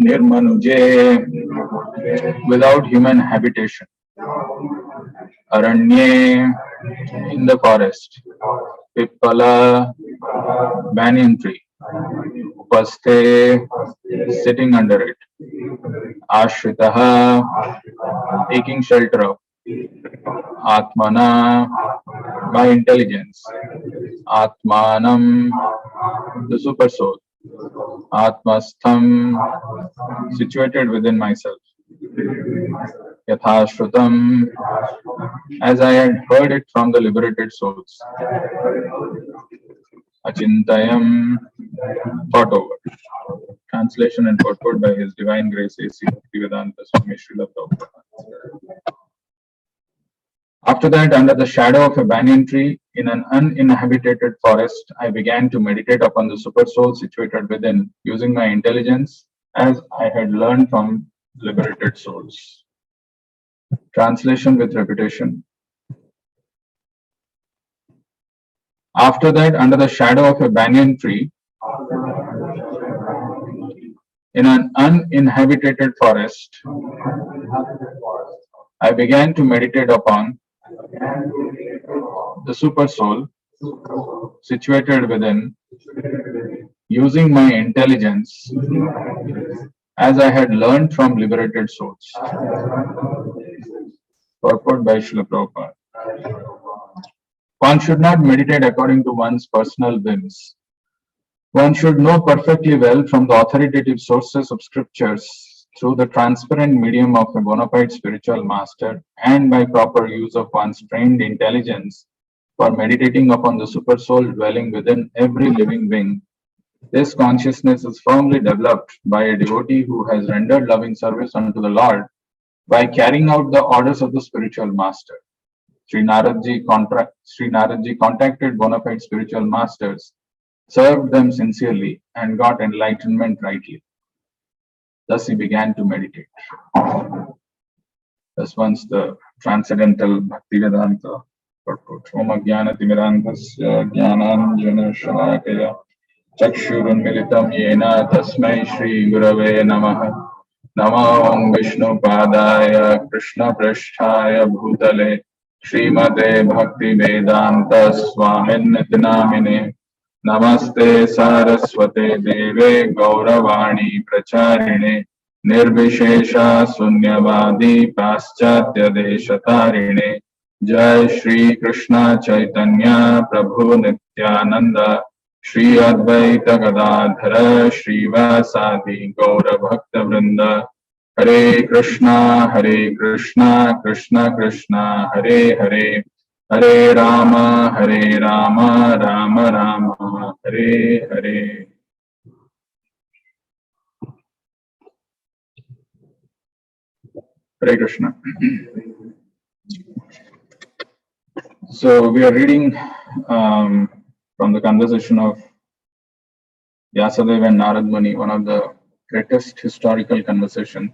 Nirmanuje, without human habitation. Aranye, in the forest. Pippala, banyan tree. Upaste, sitting under it. Ashritaha, taking shelter of. Atmana, by intelligence. Atmanam, the super soul. Atmastham, situated within myself. Yathashrutam, as I had heard it from the liberated souls. Achintayam, thought over. Translation and purport by His Divine Grace A.C. Bhaktivedanta Swami Srila Prabhupada. After that, under the shadow of a banyan tree in an uninhabited forest, I began to meditate upon the super soul situated within, using my intelligence as I had learned from liberated souls. Translation with repetition. After that, under the shadow of a banyan tree in an uninhabited forest, I began to meditate upon the super soul situated within, using my intelligence as I had learned from liberated souls. Purport by Srila Prabhupada. One should not meditate according to one's personal whims. One should know perfectly well from the authoritative sources of scriptures through the transparent medium of a bona fide spiritual master and by proper use of one's trained intelligence for meditating upon the super soul dwelling within every living being. This consciousness is firmly developed by a devotee who has rendered loving service unto the Lord by carrying out the orders of the spiritual master. Sri Naradji contacted bona fide spiritual masters, served them sincerely, and got enlightenment rightly. Thus he began to meditate. Thus once the transcendental Bhaktivedanta purport. Om Jnana Timirantasya Jnananjana Shalakaya Chakshurunmilitam Yena Tasmai Shri Gurave Namaha Namo Om Vishnu Padaya Krishna Prasthaya Bhutale Srimate Bhakti Vedanta Swamin Namine Namaste Saraswate Deve Gauravani Pracharine Nirvishesha Sunyavadi Paschatya Deshatarine Jai Shri Krishna Chaitanya Prabhu Nityananda Shri Advaita Gadadhara Srivasadi Gaura Bhakta Vrinda Hare Krishna Krishna Krishna Hare Hare Hare Rama Rama Rama Hare Hare. Hare Krishna. So we are reading from the conversation of Vyasadeva and Narad Muni, one of the greatest historical conversation.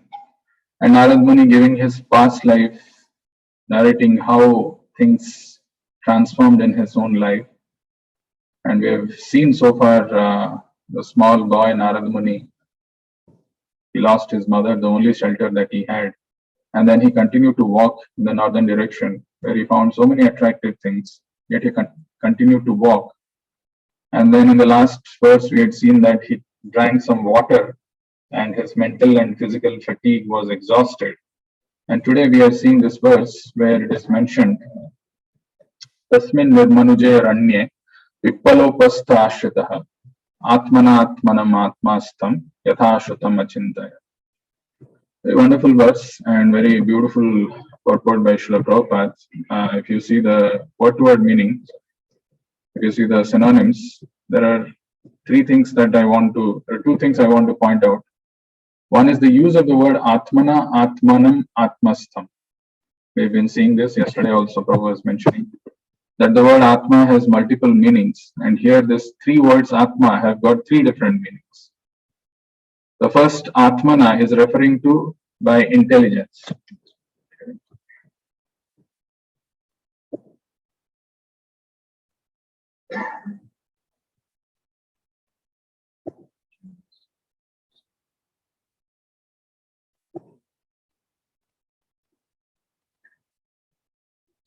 And Narad Muni giving his past life, narrating how things transformed in his own life. And we have seen so far the small boy Narad Muni. He lost his mother, the only shelter that he had. And then he continued to walk in the northern direction, where he found so many attractive things, yet he continued to walk. And then in the last verse, we had seen that he drank some water and his mental and physical fatigue was exhausted. And today we are seeing this verse where it is mentioned, Tasmin nirmanuje ranye vippalopastha ashritaha atmana atmanam atmastam yathashrutam achintaya. A wonderful verse and very beautiful purport by Srila Prabhupada. If you see the word-to-word meaning, if you see the synonyms, there are two things I want to point out. One is the use of the word atmana, atmanam, atmastham. We've been seeing this yesterday also. Prabhupada was mentioning that the word atma has multiple meanings, and here this three words atma have got three different meanings. The first atmana is referring to by intelligence.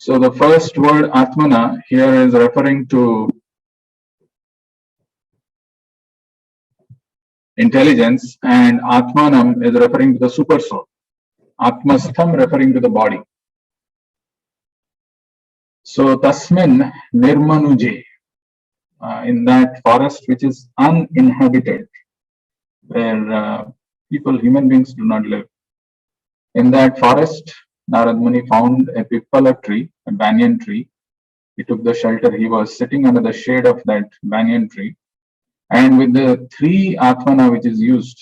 So the first word Atmana here is referring to intelligence, and Atmanam is referring to the super soul. Atmastham referring to the body. So Tasmin Nirmanuje, in that forest which is uninhabited, where people, human beings do not live. In that forest, Narad Muni found a pipala tree, a banyan tree. He took the shelter. He was sitting under the shade of that banyan tree. And with the three Atmana which is used,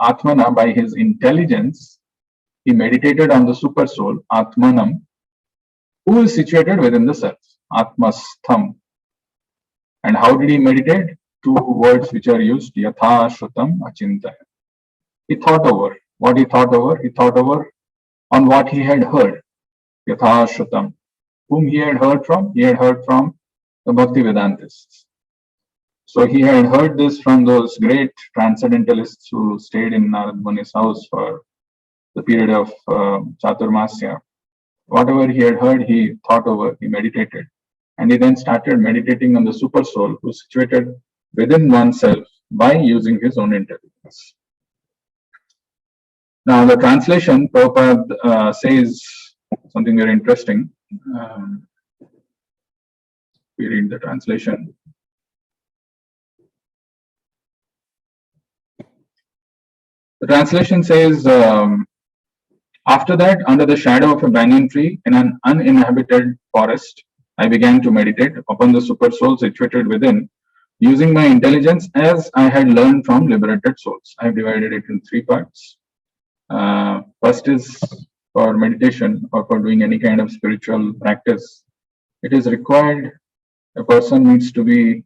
Atmana, by his intelligence, he meditated on the super soul, Atmanam, who is situated within the self, Atmastham. And how did he meditate? Two words which are used, Yatha Shrutam Achintaya. He thought over. What he thought over? He thought over on what he had heard. Yatha Shrutam. Whom he had heard from? He had heard from the Bhakti Vedantists. So he had heard this from those great transcendentalists who stayed in Narad Muni's house for the period of Chaturmasya. Whatever he had heard, he thought over, he meditated. And he then started meditating on the super soul who is situated within oneself by using his own intelligence. Now, the translation, Prabhupada says something very interesting. We read the translation. The translation says, after that, under the shadow of a banyan tree in an uninhabited forest, I began to meditate upon the super soul situated within, using my intelligence as I had learned from liberated souls. I have divided it in three parts. First is for meditation or for doing any kind of spiritual practice. It is required, a person needs to be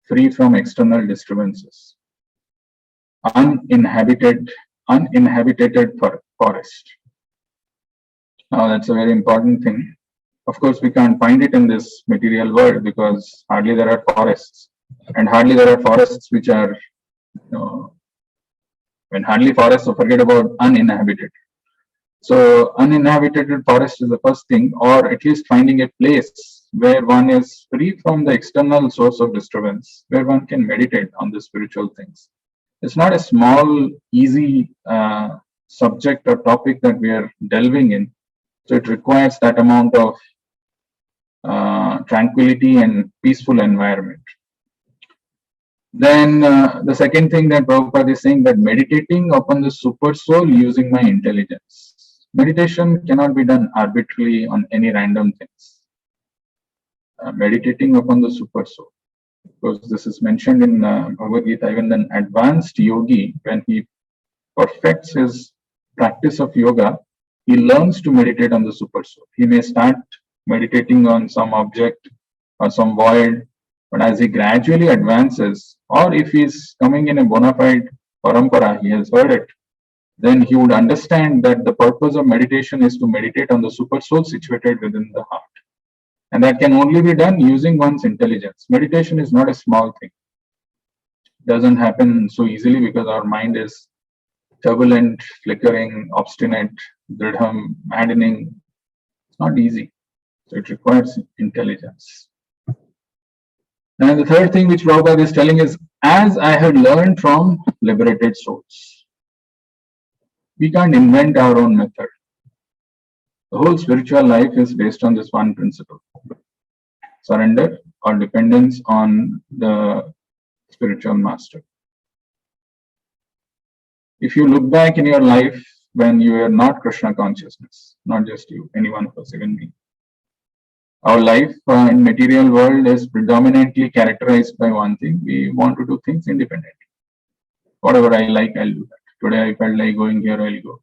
free from external disturbances. Uninhabited forest. Now that's a very important thing. Of course, we can't find it in this material world because hardly there are forests, and hardly there are forests which are, when hardly forests, so forget about uninhabited. So uninhabited forest is the first thing, or at least finding a place where one is free from the external source of disturbance, where one can meditate on the spiritual things. It's not a small, easy subject or topic that we are delving in. So it requires that amount of tranquility and peaceful environment. Then the second thing that Prabhupada is saying, that meditating upon the super soul using my intelligence. Meditation cannot be done arbitrarily on any random things. Meditating upon the super soul. Because this is mentioned in Bhagavad Gita, even an advanced yogi, when he perfects his practice of yoga, he learns to meditate on the super soul. He may start meditating on some object or some void, but as he gradually advances, or if he's coming in a bona fide parampara, he has heard it, then he would understand that the purpose of meditation is to meditate on the super soul situated within the heart. And that can only be done using one's intelligence. Meditation is not a small thing. It doesn't happen so easily because our mind is turbulent, flickering, obstinate, dridham, maddening. It's not easy. So it requires intelligence. And the third thing which Prabhupada is telling is, as I had learned from liberated souls. We can't invent our own method. The whole spiritual life is based on this one principle. Surrender or dependence on the spiritual master. If you look back in your life when you were not Krishna consciousness, not just you, any one of us, even me. Our life in material world is predominantly characterized by one thing. We want to do things independently. Whatever I like, I'll do that. Today I felt like going here, I'll go.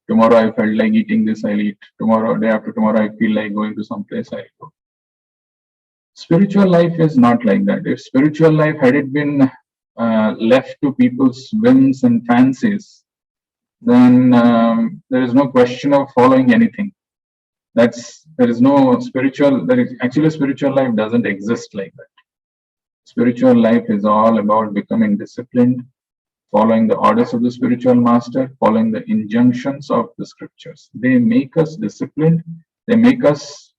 Tomorrow I felt like eating this, I'll eat. Tomorrow, day after tomorrow, I feel like going to some place, I'll go. Spiritual life is not like that. If spiritual life had it been left to people's whims and fancies, then there is no question of following anything. Actually spiritual life doesn't exist like that. Spiritual life is all about becoming disciplined, following the orders of the spiritual master, following the injunctions of the scriptures. They make us disciplined They make us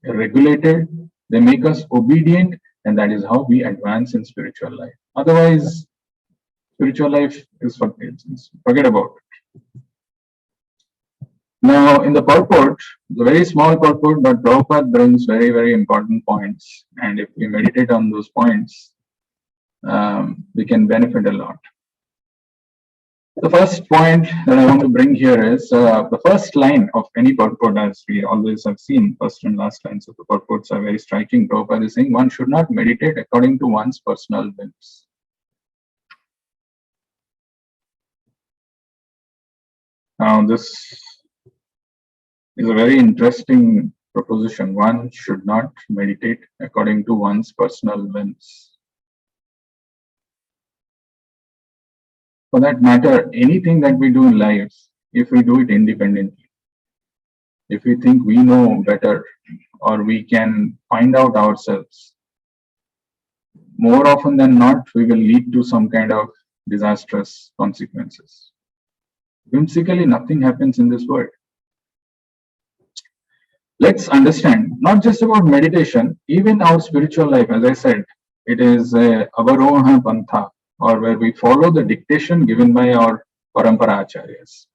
regulated, they make us obedient, and that is how we advance in spiritual life. Otherwise, spiritual life is forget about it. Now, in the purport, the very small purport, but Prabhupada brings very, very important points. And if we meditate on those points, we can benefit a lot. The first point that I want to bring here is the first line of any purport, as we always have seen, first and last lines of the purports are very striking. Prabhupada is saying one should not meditate according to one's personal whims. Now, this is a very interesting proposition. One should not meditate according to one's personal whims. For that matter, anything that we do in life, if we do it independently, if we think we know better or we can find out ourselves, more often than not, we will lead to some kind of disastrous consequences. Whimsically, nothing happens in this world. Let's understand, not just about meditation, even our spiritual life, as I said, it is a avaroha pantha, or where we follow the dictation given by our parampara acharyas.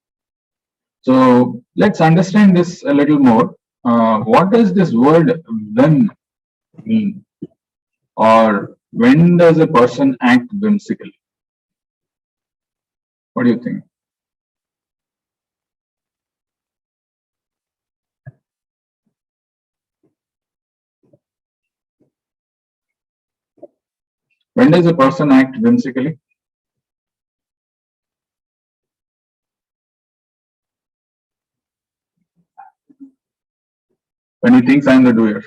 So let's understand this a little more. What does this word whim mean? Or when does a person act whimsically? What do you think? When does a person act whimsically? When he thinks I am the doer.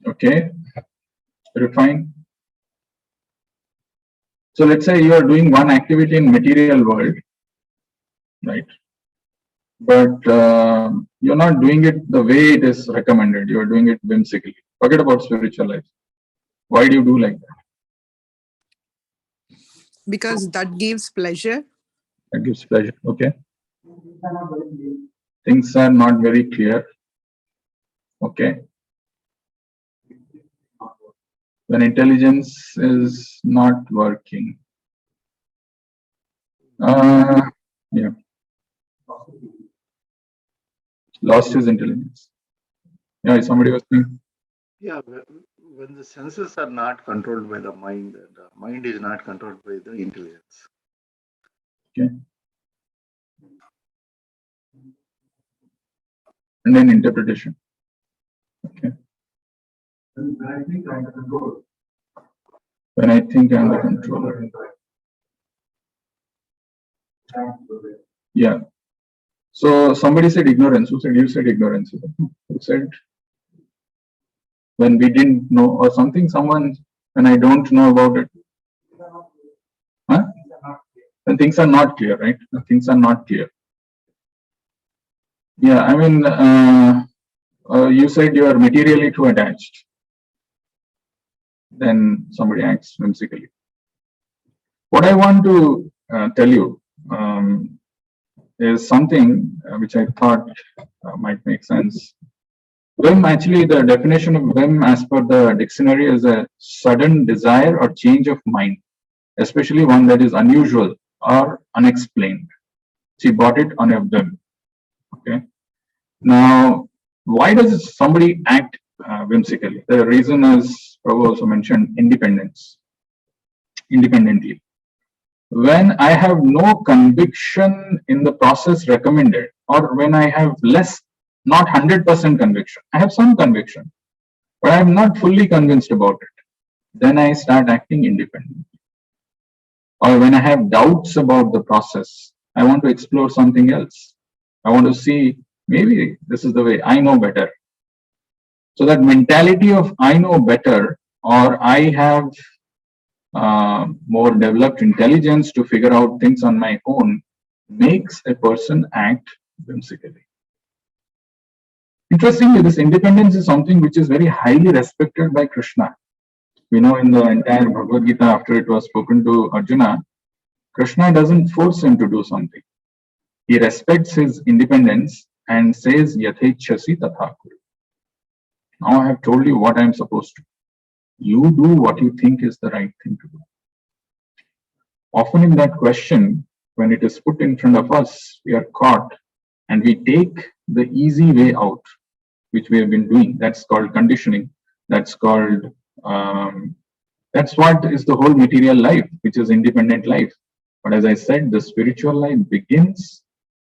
Okay, refine. So let's say you are doing one activity in material world, right? But you're not doing it the way it is recommended. You're doing it whimsically. Forget about spiritual life. Why do you do like that? Because that gives pleasure. That gives pleasure. Okay. Things are not very clear. Okay. When intelligence is not working. Yeah. Lost his intelligence. Yeah, somebody was saying. Yeah, when the senses are not controlled by the mind is not controlled by the intelligence. Okay. And then interpretation. Okay. When I think I'm the controller. When I think I'm the controller. Yeah. So somebody said ignorance. Who said? You said ignorance. Who said? When we didn't know or something, someone, when I don't know about it. Huh? When things are not clear, right? When things are not clear. Yeah, I mean, you said you are materially too attached. Then somebody acts whimsically. What I want to tell you is something which I thought might make sense. Whim, actually, the definition of whim as per the dictionary is a sudden desire or change of mind, especially one that is unusual or unexplained. She bought it on a whim. Okay. Now, why does somebody act whimsically? The reason, as Prabhu also mentioned, independence. Independently. When I have no conviction in the process recommended, or when I have less, not 100% conviction, I have some conviction, but I am not fully convinced about it, then I start acting independently. Or when I have doubts about the process, I want to explore something else. I want to see, maybe this is the way, I know better. So that mentality of I know better, or I have more developed intelligence to figure out things on my own, makes a person act whimsically. Interestingly, this independence is something which is very highly respected by Krishna. We know in the entire Bhagavad Gita, after it was spoken to Arjuna, Krishna doesn't force him to do something. He respects his independence and says, Yathechasi tatha kuru. Now I have told you what I am supposed to. You do what you think is the right thing to do. Often in that question, when it is put in front of us, we are caught and we take the easy way out, which we have been doing. That's called conditioning. That's called, that's what is the whole material life, which is independent life. But as I said, the spiritual life begins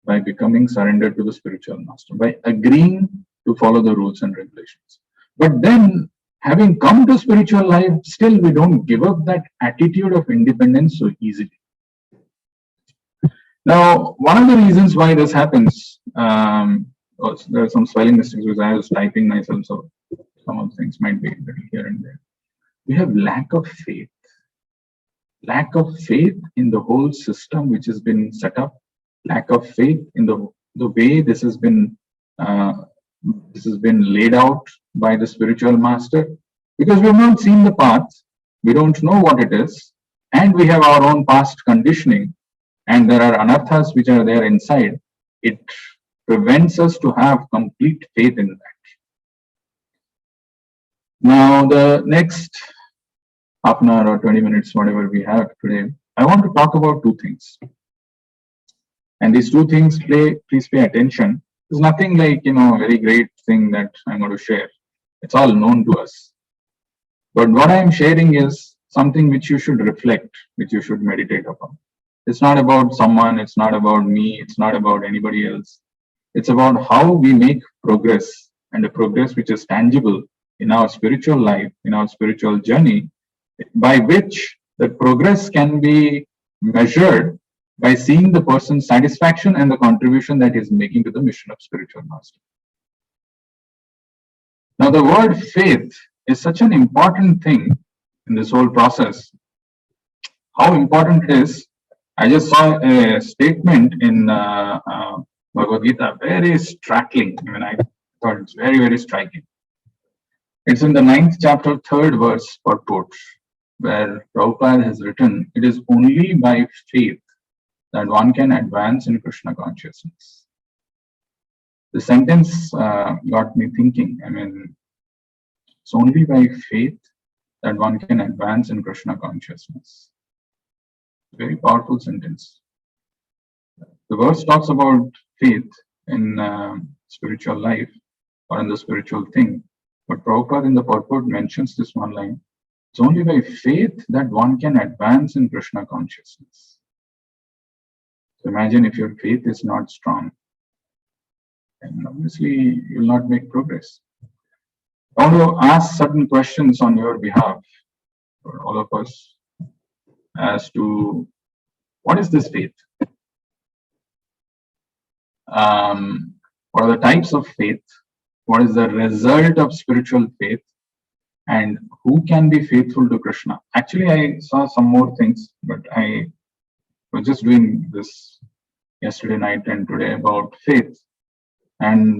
by becoming surrendered to the spiritual master, by agreeing to follow the rules and regulations. But then, having come to spiritual life, still we don't give up that attitude of independence so easily. Now, one of the reasons why this happens, there are some spelling mistakes because I was typing myself, so some of the things might be a little here and there. We have lack of faith. Lack of faith in the whole system which has been set up. Lack of faith in the way this has been laid out by the spiritual master, because we have not seen the path, we don't know what it is, and we have our own past conditioning, and there are anarthas which are there inside. It prevents us to have complete faith in that. Now, the next half an hour or 20 minutes, whatever we have today, I want to talk about two things. And these two things, please pay attention. There's nothing like, a very great thing that I'm going to share. It's all known to us. But what I'm sharing is something which you should reflect, which you should meditate upon. It's not about someone, it's not about me, it's not about anybody else. It's about how we make progress, and a progress which is tangible in our spiritual life, in our spiritual journey, by which the progress can be measured by seeing the person's satisfaction and the contribution that he's making to the mission of spiritual master. Now, the word faith is such an important thing in this whole process. How important it is, I just saw a statement in Bhagavad Gita, very striking. I thought it's very, very striking. It's in the 9th chapter, 3rd verse purport, where Prabhupada has written, it is only by faith that one can advance in Krishna consciousness. The sentence got me thinking. It's only by faith that one can advance in Krishna consciousness. Very powerful sentence. The verse talks about faith in spiritual life or in the spiritual thing. But Prabhupada in the purport mentions this one line. It's only by faith that one can advance in Krishna consciousness. So imagine if your faith is not strong, and obviously you will not make progress. I want to ask certain questions on your behalf, for all of us, as to what is this faith? What are the types of faith? What is the result of spiritual faith? And who can be faithful to Krishna? Actually, I saw some more things, but I was just doing this yesterday night and today about faith. And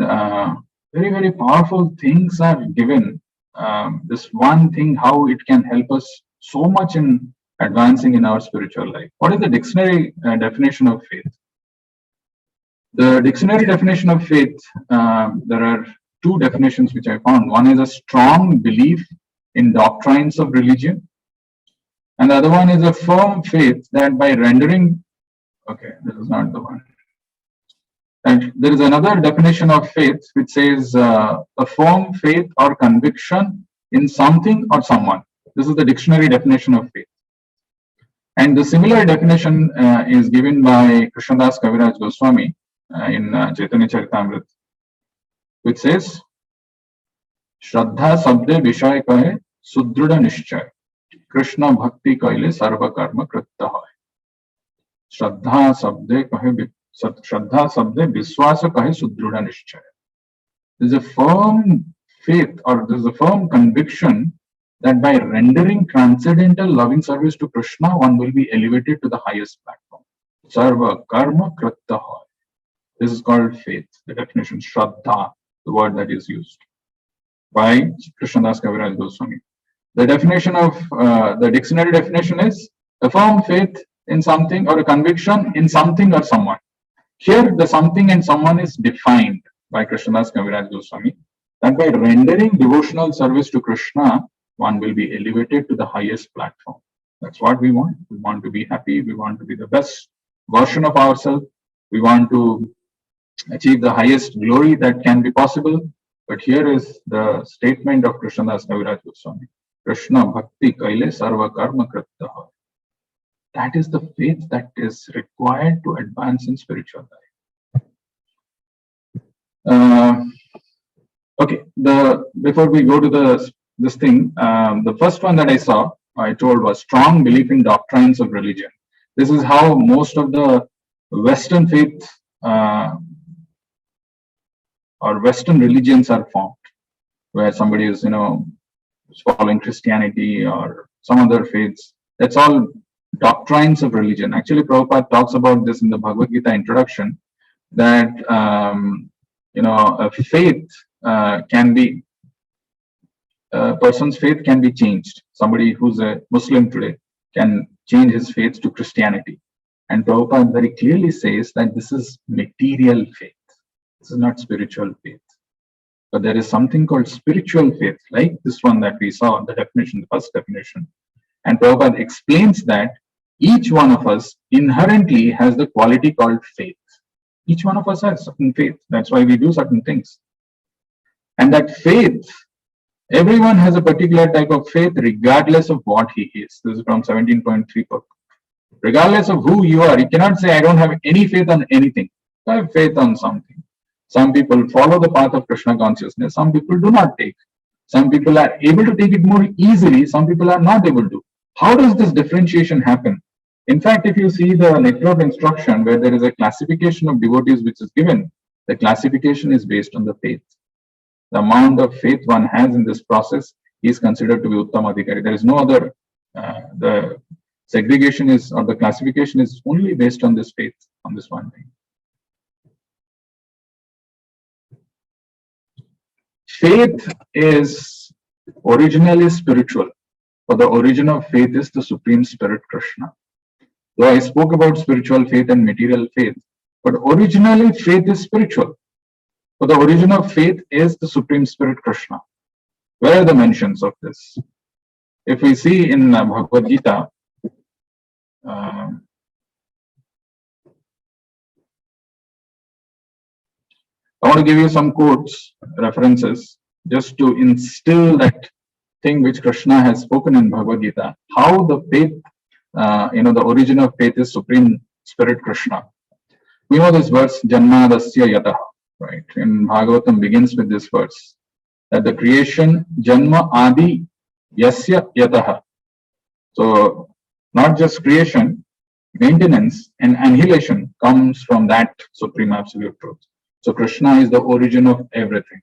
very, very powerful things are given. This one thing, how it can help us so much in advancing in our spiritual life. What is the dictionary definition of faith? The dictionary definition of faith, there are two definitions which I found. One is a strong belief in doctrines of religion, and the other one is a firm faith that by rendering, okay, this is not the one. And there is another definition of faith which says a firm faith or conviction in something or someone. This is the dictionary definition of faith. And the similar definition is given by Krishnadas Kaviraj Goswami in Chaitanya Charitamrita, which says, Shraddha sabde vishay kahe sudruda nishchay, Krishna bhakti kaile sarva karma kritta hoy. Shraddha sabde viswasa kahe sudruda nishchay. There is a firm faith, or there is a firm conviction that by rendering transcendental loving service to Krishna, one will be elevated to the highest platform. Sarva karma kritta hoy. This is called faith, the definition, Shraddha. the word that is used by Krishnadas Kaviraj Goswami. The definition of the dictionary definition is a firm faith in something or a conviction in something or someone. Here, the something and someone is defined by Krishnadas Kaviraj Goswami that by rendering devotional service to Krishna, one will be elevated to the highest platform. That's what we want. We want to be happy. We want to be the best version of ourselves. We want to achieve the highest glory that can be possible. But here is the statement of Krishnadas Kaviraj Goswami. Krishna Bhakti Kaile Sarva Karma Krittaha. That is the faith that is required to advance in spiritual life. Okay, before we go to this thing, the first one that I told was strong belief in doctrines of religion. This is how most of the Western faith or Western religions are formed, where somebody is, following Christianity or some other faiths. That's all doctrines of religion. Actually, Prabhupada talks about this in the Bhagavad Gita introduction, that a faith can be, a person's faith can be changed. Somebody who's a Muslim today can change his faith to Christianity. And Prabhupada very clearly says that this is material faith. This is not spiritual faith. But there is something called spiritual faith, like this one that we saw, the definition, the first definition. And Prabhupada explains that each one of us inherently has the quality called faith. Each one of us has certain faith. That's why we do certain things. And that faith, everyone has a particular type of faith regardless of what he is. This is from 17.3. Regardless of who you are, you cannot say, I don't have any faith on anything. I have faith on something. Some people follow the path of Krishna consciousness. Some people do not take. Some people are able to take it more easily. Some people are not able to. How does this differentiation happen? In fact, if you see the Nectar of Instruction, where there is a classification of devotees which is given, the classification is based on the faith. The amount of faith one has in this process is considered to be Uttam Adhikari. There is no other, the segregation is, or the classification is only based on this faith, on this one thing. Faith is originally spiritual, but the origin of faith is the Supreme Spirit Krishna. Though I spoke about spiritual faith and material faith, but originally faith is spiritual. But the origin of faith is the Supreme Spirit Krishna. Where are the mentions of this? If we see in Bhagavad Gita, I want to give you some quotes, references, just to instill that thing which Krishna has spoken in Bhagavad Gita, how the faith, the origin of faith is Supreme Spirit Krishna. We know this verse, Janma Dasya Yataha, right? In Bhagavatam begins with this verse, that the creation, Janma Adi Yasya Yataha. So, not just creation, maintenance and annihilation comes from that Supreme Absolute Truth. So Krishna is the origin of everything.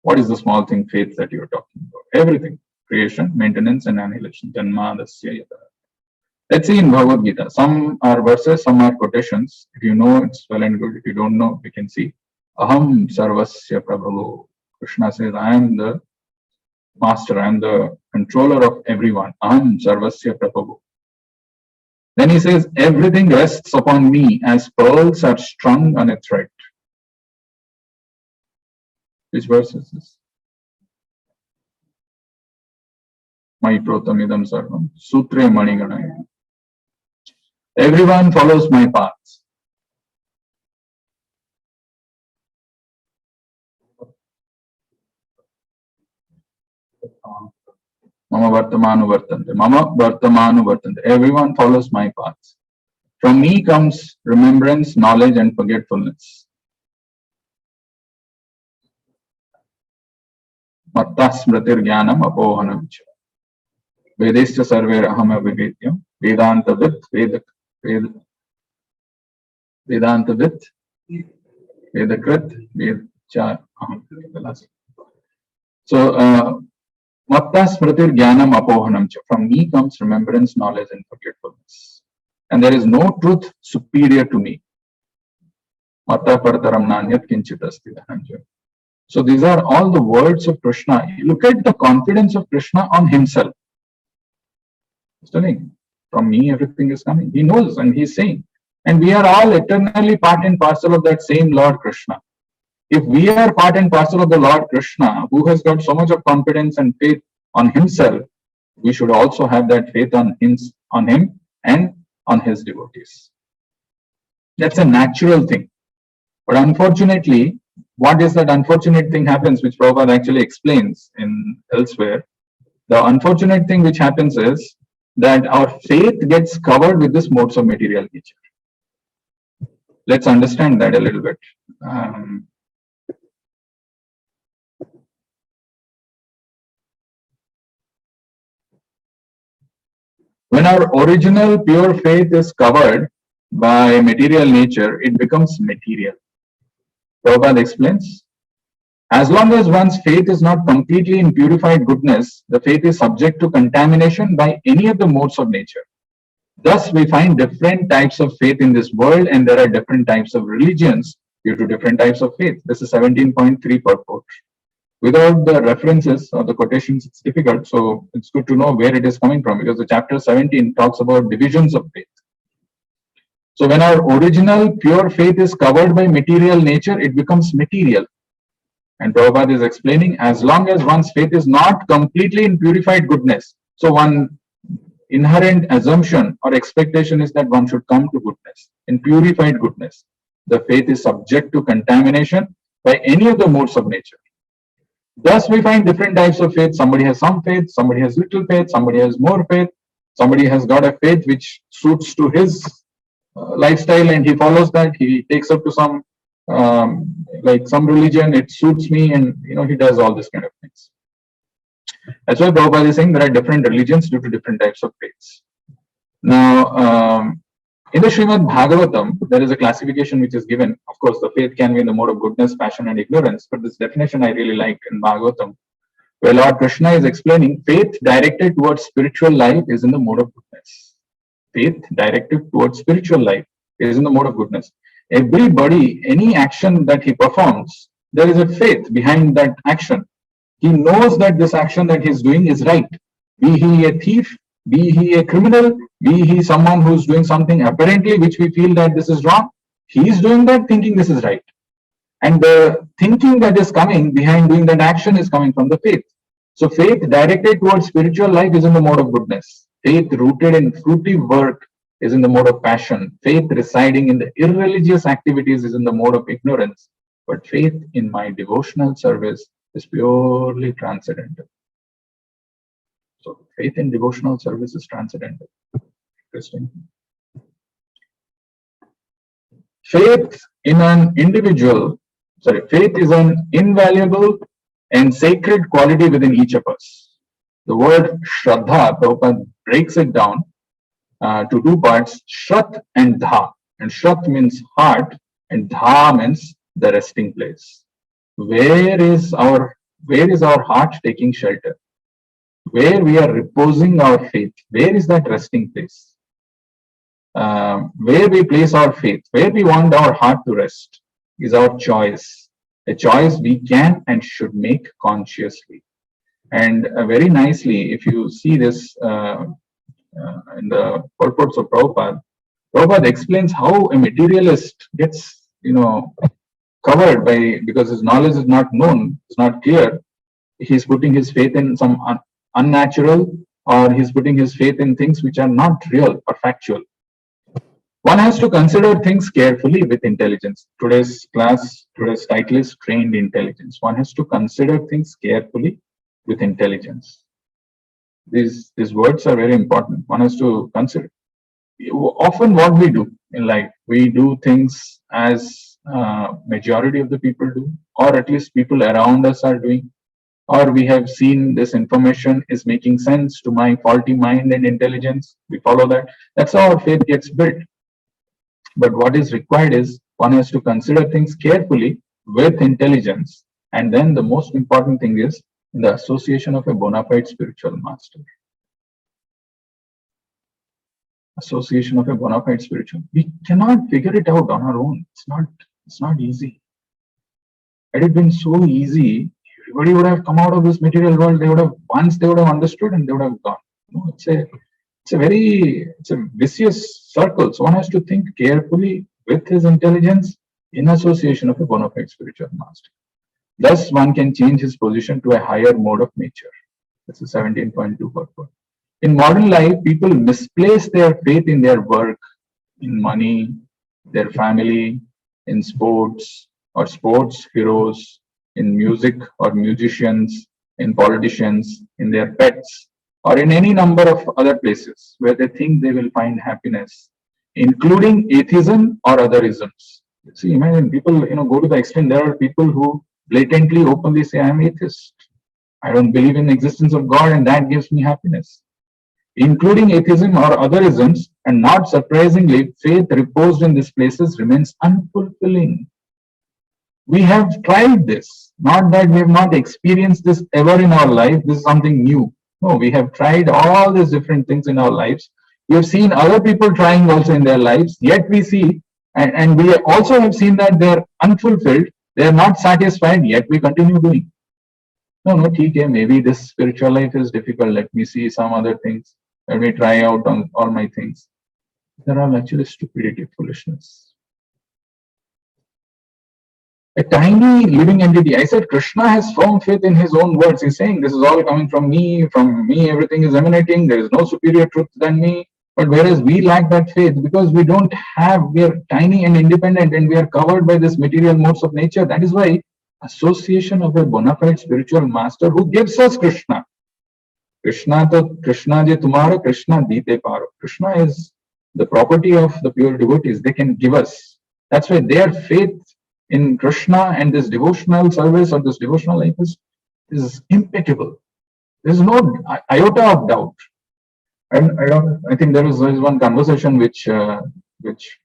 What is the small thing, faith, that you're talking about? Everything. Creation, maintenance, and annihilation. Janma Dasya Yataha. Let's see in Bhagavad Gita. Some are verses, some are quotations. If you know, it's well and good. If you don't know, we can see. Aham Sarvasya Prabhavo. Krishna says, I am the master, I am the controller of everyone. Aham Sarvasya Prabhavo. Then he says, everything rests upon me as pearls are strung on a thread. Which verse is this? Mai protamidam sarvam sutre maniganaya. Everyone follows my paths. Mama vartamanu vartante. Mama vartamanu vartante. Everyone follows my paths. From me comes remembrance, knowledge, and forgetfulness. Matta smritir jnanam apohanam cha. Vedescha sarver aham avivedyam. Vedanta vit Vedanta vit Vedakrit Vedcha aham. So, Matta smritir jnanam apohanam cha. From me comes remembrance, knowledge, and forgetfulness. And there is no truth superior to me. Matta parataram nanyat kinchit asti dhananjaya. So these are all the words of Krishna. Look at the confidence of Krishna on himself. He's telling, from me everything is coming. He knows and he's saying. And we are all eternally part and parcel of that same Lord Krishna. If we are part and parcel of the Lord Krishna, who has got so much of confidence and faith on himself, we should also have that faith on him and on his devotees. That's a natural thing. But unfortunately, what is that unfortunate thing happens, which Prabhupada actually explains in elsewhere? The unfortunate thing which happens is that our faith gets covered with this modes of material nature. Let's understand that a little bit. When our original pure faith is covered by material nature, it becomes material. Prabhupada explains, as long as one's faith is not completely in purified goodness, the faith is subject to contamination by any of the modes of nature. Thus, we find different types of faith in this world, and there are different types of religions due to different types of faith. This is 17.3 purport. Without the references or the quotations, it's difficult. So it's good to know where it is coming from, because the chapter 17 talks about divisions of faith. So when our original pure faith is covered by material nature, it becomes material. And Prabhupada is explaining, as long as one's faith is not completely in purified goodness, so one inherent assumption or expectation is that one should come to goodness, in purified goodness. The faith is subject to contamination by any of the modes of nature. Thus, we find different types of faith. Somebody has some faith, somebody has little faith, somebody has more faith, somebody has got a faith which suits to his lifestyle and he follows that. He takes up to some like some religion, it suits me, and he does all this kind of things. That's why Prabhupada is saying there are different religions due to different types of faiths. Now, in the Srimad Bhagavatam, there is a classification which is given. Of course, the faith can be in the mode of goodness, passion, and ignorance. But this definition I really like in Bhagavatam, where Lord Krishna is explaining faith directed towards spiritual life is in the mode of goodness. Faith directed towards spiritual life is in the mode of goodness. Everybody, any action that he performs, there is a faith behind that action. He knows that this action that he's doing is right. Be he a thief, be he a criminal, be he someone who's doing something apparently which we feel that this is wrong, he is doing that thinking this is right. And the thinking that is coming behind doing that action is coming from the faith. So faith directed towards spiritual life is in the mode of goodness. Faith rooted in fruitive work is in the mode of passion. Faith residing in the irreligious activities is in the mode of ignorance. But faith in my devotional service is purely transcendental. So faith in devotional service is transcendental. Interesting. Faith in an individual, faith is an invaluable and sacred quality within each of us. The word Shraddha, Prabhupada breaks it down to two parts, Shrat and Dha. And Shrat means heart and Dha means the resting place. Where is our heart taking shelter? Where we are reposing our faith? Where is that resting place? Where we place our faith, where we want our heart to rest is our choice. A choice we can and should make consciously. And very nicely, if you see this in the purports of Prabhupada, Prabhupada explains how a materialist gets, covered by, because his knowledge is not known, it's not clear. He's putting his faith in some unnatural, or he's putting his faith in things which are not real or factual. One has to consider things carefully with intelligence. Today's title is Trained Intelligence. One has to consider things carefully with intelligence. These words are very important. One has to consider. Often what we do in life, we do things as majority of the people do, or at least people around us are doing, or we have seen this information is making sense to my faulty mind and intelligence. We follow that. That's how our faith gets built. But what is required is one has to consider things carefully with intelligence. And then the most important thing is the association of a bona fide spiritual master. Association of a bona fide spiritual. We cannot figure it out on our own. It's not easy. Had it been so easy, everybody would have come out of this material world. They would have understood and they would have gone. No, it's a vicious circle. So one has to think carefully with his intelligence in association of a bona fide spiritual master. Thus, one can change his position to a higher mode of nature. This is 17.2 purport. In modern life, people misplace their faith in their work, in money, their family, in sports or sports heroes, in music or musicians, in politicians, in their pets, or in any number of other places where they think they will find happiness, including atheism or other isms. See, imagine people, go to the extent there are people who blatantly, openly say, "I'm atheist. I don't believe in the existence of God, and that gives me happiness." Including atheism or other isms, and not surprisingly, faith reposed in these places remains unfulfilling. We have tried this, not that we have not experienced this ever in our life. This is something new. No, we have tried all these different things in our lives. We have seen other people trying also in their lives, yet we see, and we also have seen that they're unfulfilled, they are not satisfied, yet we continue doing. No, okay, maybe this spiritual life is difficult. Let me see some other things. Let me try out on all my things. They're all actually stupidity, foolishness. A tiny living entity. I said Krishna has firm faith in his own words. He's saying this is all coming from me everything is emanating, there is no superior truth than me. But whereas we lack that faith because we are tiny and independent and we are covered by this material modes of nature. That is why association of a bona fide spiritual master who gives us Krishna. Krishna je tumhara, Krishna dite paro. Krishna is the property of the pure devotees. They can give us. That's why their faith in Krishna and this devotional service or this devotional life is impeccable. There is no iota of doubt. And I think there is one conversation which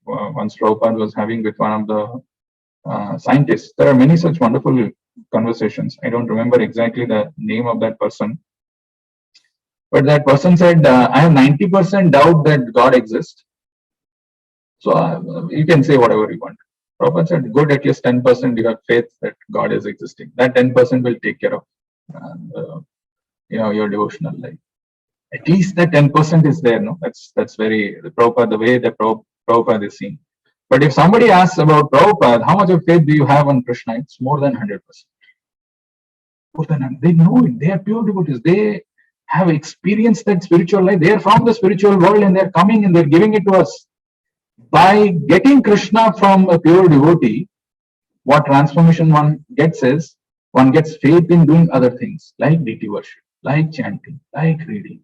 once Prabhupada was having with one of the scientists. There are many such wonderful conversations. I don't remember exactly the name of that person. But that person said, I have 90% doubt that God exists. So you can say whatever you want. Prabhupada said, good, at least 10% you have faith that God is existing. That 10% will take care of your devotional life. At least that 10% is there. No, that's very Prabhupada, the way that Prabhupada is seen. But if somebody asks about Prabhupada, how much of faith do you have on Krishna? It's more than 100%. More than 100%. They know it. They are pure devotees. They have experienced that spiritual life. They are from the spiritual world and they're coming and they're giving it to us. By getting Krishna from a pure devotee, what transformation one gets is, one gets faith in doing other things like deity worship, like chanting, like reading.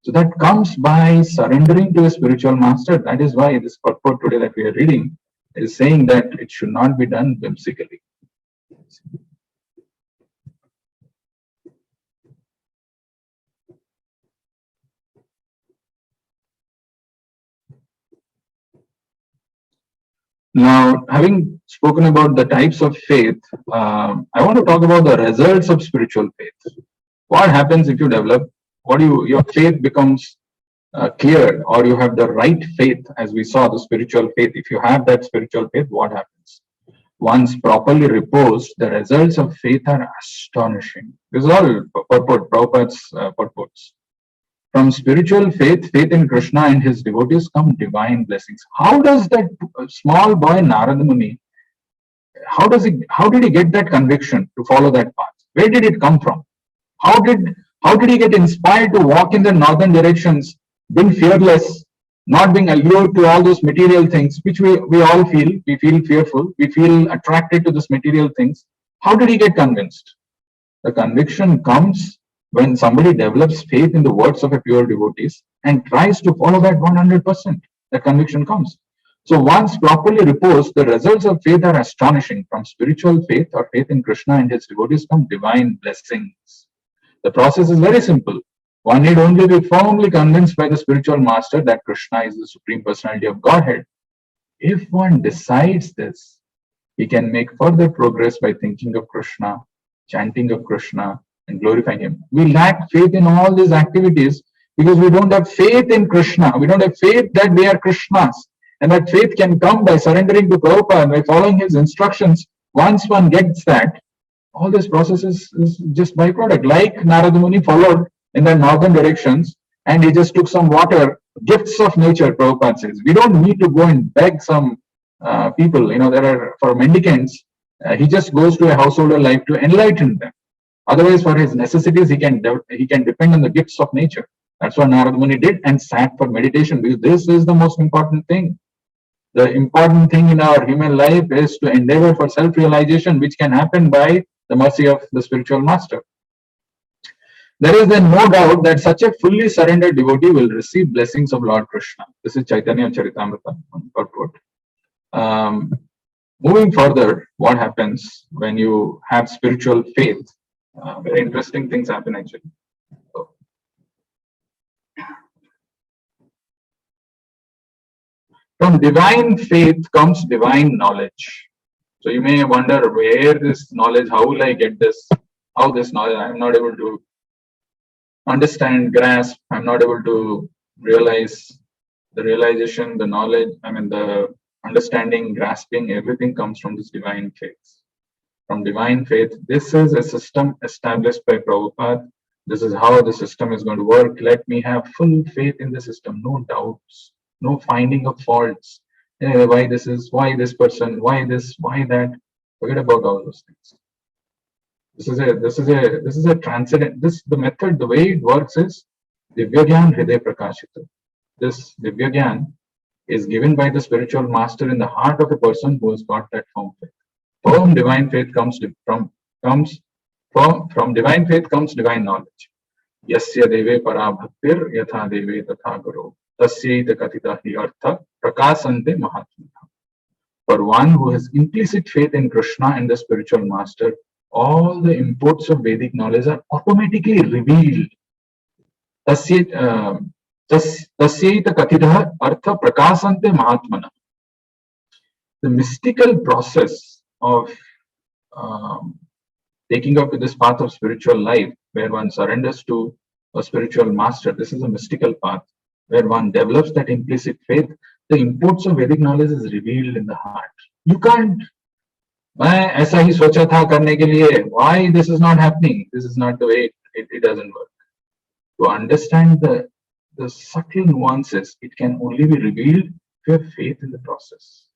So that comes by surrendering to a spiritual master. That is why this purport today that we are reading is saying that it should not be done whimsically. Now, having spoken about the types of faith, I want to talk about the results of spiritual faith. What happens if you develop, your faith becomes clear, or you have the right faith, as we saw the spiritual faith. If you have that spiritual faith, what happens? Once properly reposed, the results of faith are astonishing. This is all Prabhupada's purports. From spiritual faith, faith in Krishna and his devotees come divine blessings. How does that small boy Narada Muni, how did he get that conviction to follow that path? Where did it come from? How did he get inspired to walk in the northern directions, being fearless, not being allured to all those material things, which we all feel? We feel fearful, we feel attracted to these material things. How did he get convinced? The conviction comes when somebody develops faith in the words of a pure devotees and tries to follow that 100%, the conviction comes. So once properly reposed, the results of faith are astonishing. From spiritual faith or faith in Krishna and his devotees come divine blessings. The process is very simple. One need only be firmly convinced by the spiritual master that Krishna is the Supreme Personality of Godhead. If one decides this, he can make further progress by thinking of Krishna, chanting of Krishna, and glorifying him. We lack faith in all these activities because we don't have faith in Krishna. We don't have faith that we are Krishnas. And that faith can come by surrendering to Prabhupada, by following his instructions, Once one gets that, all this process is just byproduct. Like Narada Muni followed in the northern directions and he just took some water, gifts of nature, Prabhupada says. We don't need to go and beg some people, there are, for mendicants, he just goes to a householder life to enlighten them. Otherwise, for his necessities, he can depend on the gifts of nature. That's what Narada Muni did and sat for meditation, because this is the most important thing. The important thing in our human life is to endeavor for self-realization, which can happen by the mercy of the spiritual master. There is then no doubt that such a fully surrendered devotee will receive blessings of Lord Krishna. This is Chaitanya Charitamrita purport. Moving further, what happens when you have spiritual faith? Very interesting things happen actually. So, from divine faith comes divine knowledge. So you may wonder where this knowledge, how will I get this? How this knowledge, I'm not able to understand, grasp, I'm not able to realize the realization, the knowledge, the understanding, grasping, everything comes from this divine faith. From divine faith, this is a system established by Prabhupada. This is how the system is going to work. Let me have full faith in the system, no doubts, no finding of faults. Why this is, why this person, why this, why that. Forget about all those things. This is a transcendent. The method, the way it works is Divyagyan Hriday Prakashita. This Divyagyan is given by the spiritual master in the heart of a person who has got that firm faith. From divine faith comes divine knowledge. Yasya deve para bhaktir yatha deve tatha guru tasyaita katita hi artha prakasante mahatma. For one who has implicit faith in Krishna and the spiritual master, all the imports of Vedic knowledge are automatically revealed. Tasyaita katita artha prakasante mahatmana. The mystical process of taking up this path of spiritual life, where one surrenders to a spiritual master, this is a mystical path, where one develops that implicit faith. The imports of Vedic knowledge is revealed in the heart. You can't, ऐसा ही सोचा था करने के लिए, why this is not happening? This is not the way it doesn't work. To understand the subtle nuances, it can only be revealed if you have faith in the process.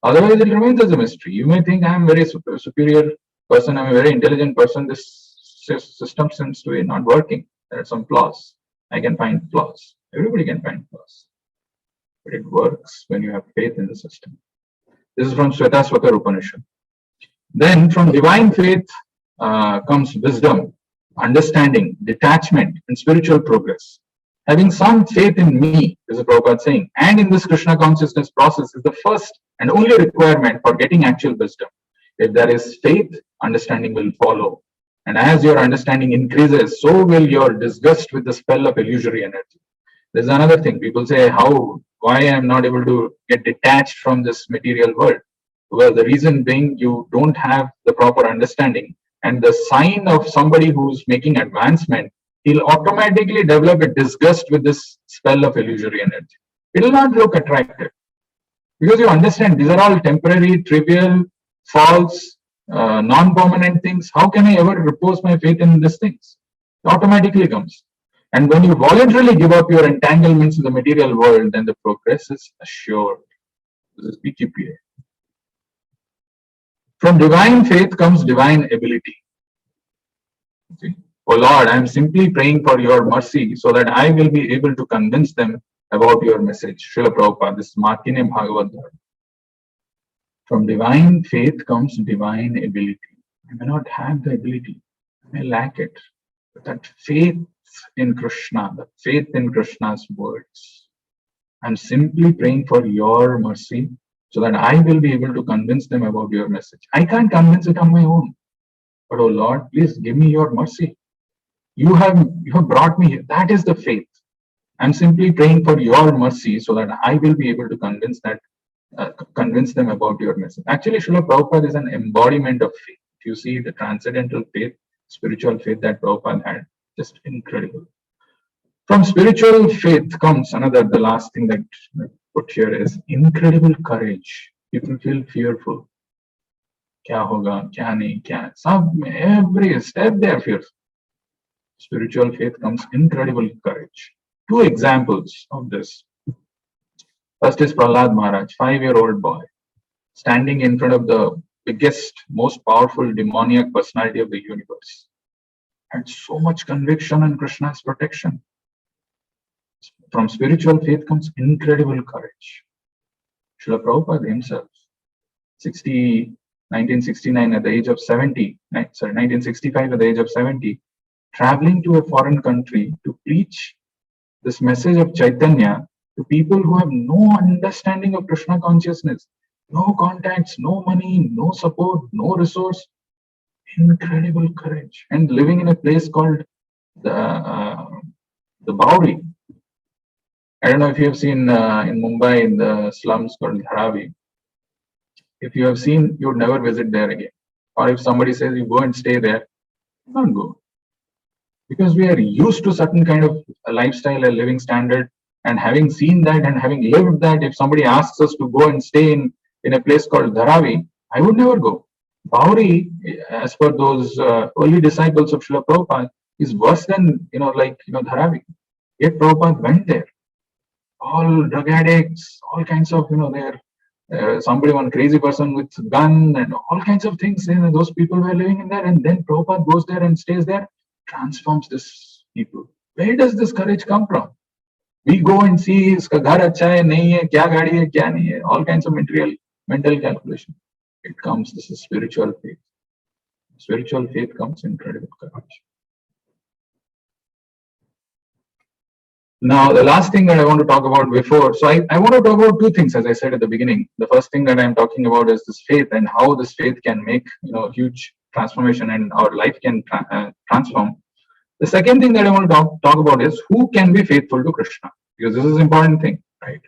Otherwise, it remains as a mystery. You may think I am a very superior person, I am a very intelligent person. This system seems to be not working. There are some flaws. I can find flaws. Everybody can find flaws. But it works when you have faith in the system. This is from Svetaswatar Upanishad. Then from divine faith comes wisdom, understanding, detachment, and spiritual progress. Having some faith in me, this is Prabhupada saying, and in this Krishna consciousness process is the first and only requirement for getting actual wisdom. If there is faith, understanding will follow. And as your understanding increases, so will your disgust with the spell of illusory energy. There's another thing. People say, why I am not able to get detached from this material world? Well, the reason being you don't have the proper understanding. And the sign of somebody who's making advancement, he'll automatically develop a disgust with this spell of illusory energy. It will not look attractive. Because you understand, these are all temporary, trivial, false, non-permanent things. How can I ever repose my faith in these things? It automatically comes. And when you voluntarily give up your entanglements in the material world, then the progress is assured. This is PQPA. From divine faith comes divine ability. See? Oh Lord, I am simply praying for your mercy so that I will be able to convince them about your message. Srila Prabhupada, this is Martine Bhagavad Gita. From divine faith comes divine ability. I may not have the ability, I may lack it. But that faith in Krishna, the faith in Krishna's words, I'm simply praying for your mercy so that I will be able to convince them about your message. I can't convince it on my own. But oh Lord, please give me your mercy. You have brought me here. That is the faith. I'm simply praying for your mercy so that I will be able to convince them about your message. Actually, Srila Prabhupada is an embodiment of faith. If you see the transcendental faith, spiritual faith that Prabhupada had, just incredible. From spiritual faith comes the last thing that I put here is incredible courage. People feel fearful. Kya hoga, kya nahi, kya. Every step they are fearful. Spiritual faith comes incredible courage. Two examples of this. First is Prahlad Maharaj, 5-year-old boy, standing in front of the biggest, most powerful demoniac personality of the universe. Had so much conviction in Krishna's protection. From spiritual faith comes incredible courage. Srila Prabhupada himself, 1969 at the age of 70, 1965 at the age of 70, traveling to a foreign country to preach this message of Chaitanya to people who have no understanding of Krishna consciousness, no contacts, no money, no support, no resource. Incredible courage. And living in a place called the Bowery. I don't know if you have seen in Mumbai in the slums called Dharavi. If you have seen, you would never visit there again. Or if somebody says you go and stay there, don't go. Because we are used to certain kind of lifestyle and living standard, and having seen that and having lived that, if somebody asks us to go and stay in a place called Dharavi, I would never go. Bowery, as per those early disciples of Srila Prabhupada, is worse than Dharavi. Yet Prabhupada went there. All drug addicts, all kinds of there. One crazy person with gun and all kinds of things. Those people were living in there, and then Prabhupada goes there and stays there, transforms this people. Where does this courage come from? We go and see iska ghar acha hai, nahi hai, kya gaadi hai, kya nahi hai, all kinds of mental calculation. It comes, this is spiritual faith. Spiritual faith comes incredible courage. Now, the last thing that I want to talk about before, so I want to talk about two things, as I said at the beginning. The first thing that I'm talking about is this faith and how this faith can make huge transformation and our life can transform. The second thing that I want to talk about is who can be faithful to Krishna, because this is an important thing, right?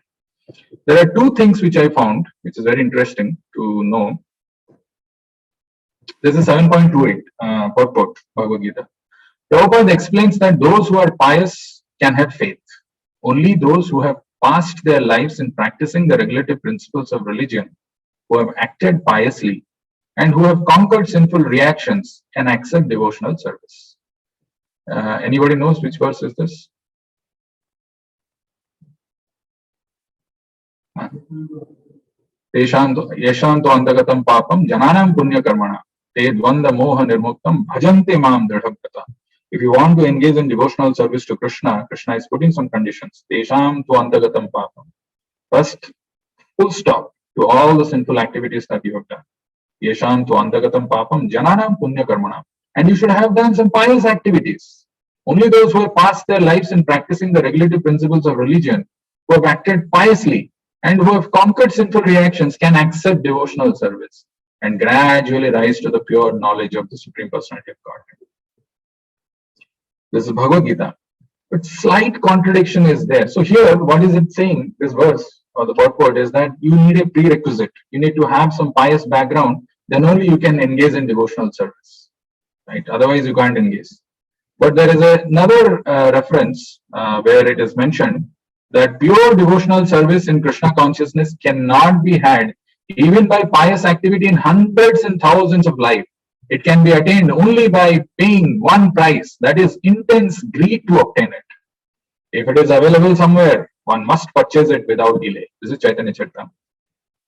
There are two things which I found, which is very interesting to know. This is 7.28 purport Bhagavad Gita. Prabhupada explains that those who are pious can have faith. Only those who have passed their lives in practicing the regulative principles of religion, who have acted piously, and who have conquered sinful reactions can accept devotional service. Anybody knows which verse is this? Yeshanto antagatam papam jananam punya karmana te dvanda moha nirmuktam bhajante mam dridhabrata. If you want to engage in devotional service to Krishna, Krishna is putting some conditions. Tesham tu antagatam papam. First, full stop to all the sinful activities that you have done. Yesham tu antagatam papam jananam punya karmana. And you should have done some pious activities. Only those who have passed their lives in practicing the regulative principles of religion, who have acted piously, and who have conquered sinful reactions can accept devotional service and gradually rise to the pure knowledge of the Supreme Personality of Godhead. This is Bhagavad Gita. But slight contradiction is there. So here, what is it saying, this verse or the purport is that you need a prerequisite. You need to have some pious background, then only you can engage in devotional service. Right? Otherwise, you can't engage. But there is another reference where it is mentioned that pure devotional service in Krishna consciousness cannot be had even by pious activity in hundreds and thousands of lives. It can be attained only by paying one price, that is intense greed to obtain it. If it is available somewhere, one must purchase it without delay. This is Chaitanya Charitamrita.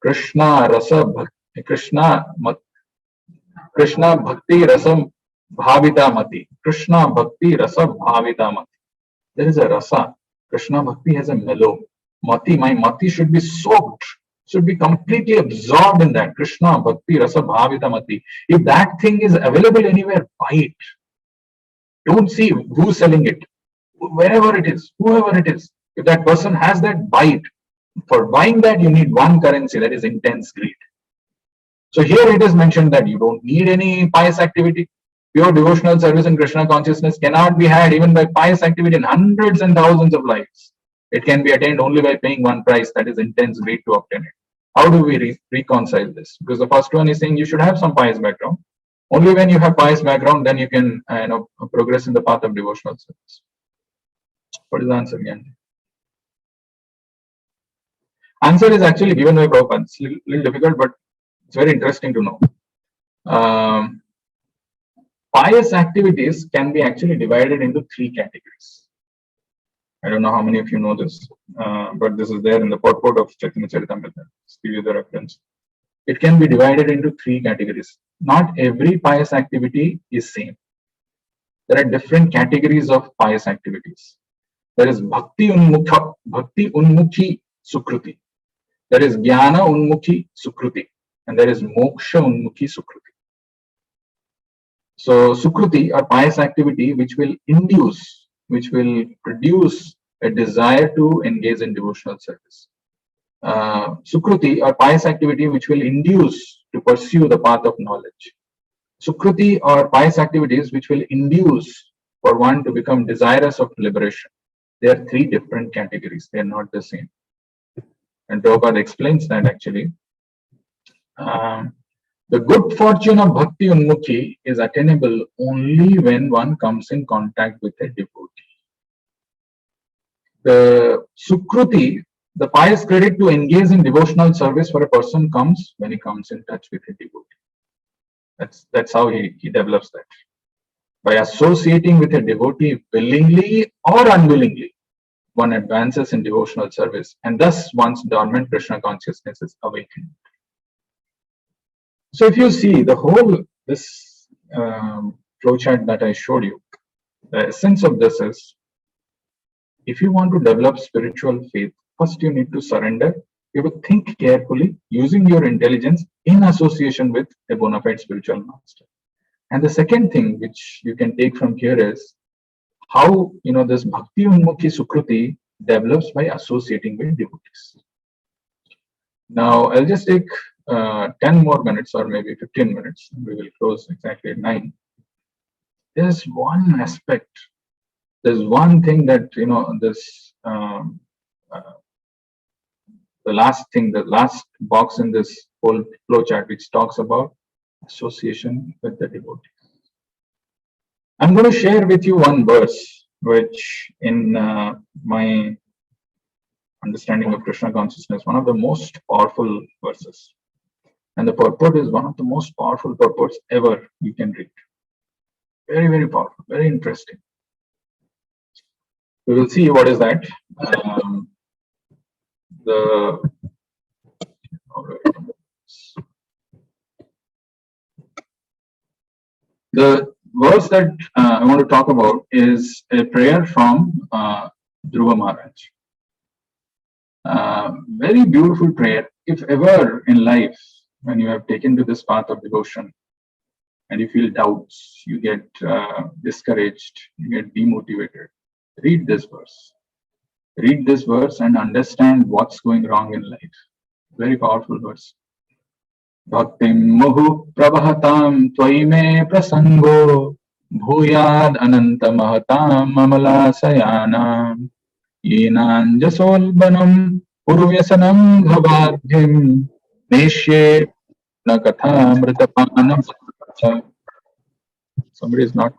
Krishna Bhakti Rasam Bhavita Mati. Krishna Bhakti Rasa Bhavita Mati. There is a rasa. Krishna Bhakti has a mellow. Mati, my mati should be soaked, should be completely absorbed in that. Krishna Bhakti Rasa Bhavita Mati. If that thing is available anywhere, buy it. Don't see who's selling it. Wherever it is, whoever it is. If that person has that, buy it. For buying that, you need one currency, that is intense greed. So here it is mentioned that you don't need any pious activity. Pure devotional service in Krishna consciousness cannot be had even by pious activity in hundreds and thousands of lives. It can be attained only by paying one price, that is intense greed to obtain it. How do we reconcile this? Because the first one is saying you should have some pious background. Only when you have pious background, then you can progress in the path of devotional service. What is the answer again? Answer is actually given by Prabhupada. It's a little difficult, but it's very interesting to know. Um, Pious activities can be actually divided into three categories. I don't know how many of you know this, but this is there in the purport of Chaitanya Charitamrita. Just give you the reference. It can be divided into three categories. Not every pious activity is same. There are different categories of pious activities. There is bhakti unmukhi sukruti. There is jnana unmukhi sukruti, and there is moksha unmukhi sukruti. So sukruti or pious activity which will induce, which will produce a desire to engage in devotional service. Sukruti or pious activity which will induce to pursue the path of knowledge. Sukruti or pious activities which will induce for one to become desirous of liberation. They are three different categories. They are not the same. And Prabhupada explains that actually. The good fortune of Bhakti Unmukhi is attainable only when one comes in contact with a devotee. The Sukruti, the pious credit to engage in devotional service for a person comes when he comes in touch with a devotee. That's how he develops that. By associating with a devotee willingly or unwillingly, one advances in devotional service, and thus one's dormant Krishna consciousness is awakened. So if you see the whole this flowchart that I showed you, the essence of this is, if you want to develop spiritual faith, first you need to surrender. You have to think carefully using your intelligence in association with a bona fide spiritual master. And the second thing which you can take from here is how this bhakti unmukhi sukruti develops by associating with devotees. Now I'll just take 10 more minutes or maybe 15 minutes. We will close exactly at 9. There's one aspect. There's one thing that this the last box in this whole flowchart, which talks about association with the devotee. I'm going to share with you one verse, which in my understanding of Krishna consciousness, one of the most powerful verses. And the purport is one of the most powerful purports ever you can read. Very, very powerful, very interesting. We will see what is that. The verse that I want to talk about is a prayer from Dhruva Maharaj. Very beautiful prayer. If ever in life, when you have taken to this path of devotion and you feel doubts, you get discouraged, you get demotivated, read this verse. Read this verse and understand what's going wrong in life. Very powerful verse. Bhaktim muhu pravahatam tvaime prasango bhuyad ananta mahatam amalasayanam yenan jasolbanam purvyasanam bhavadhim neshye nakatha mritapanam. Somebody is not.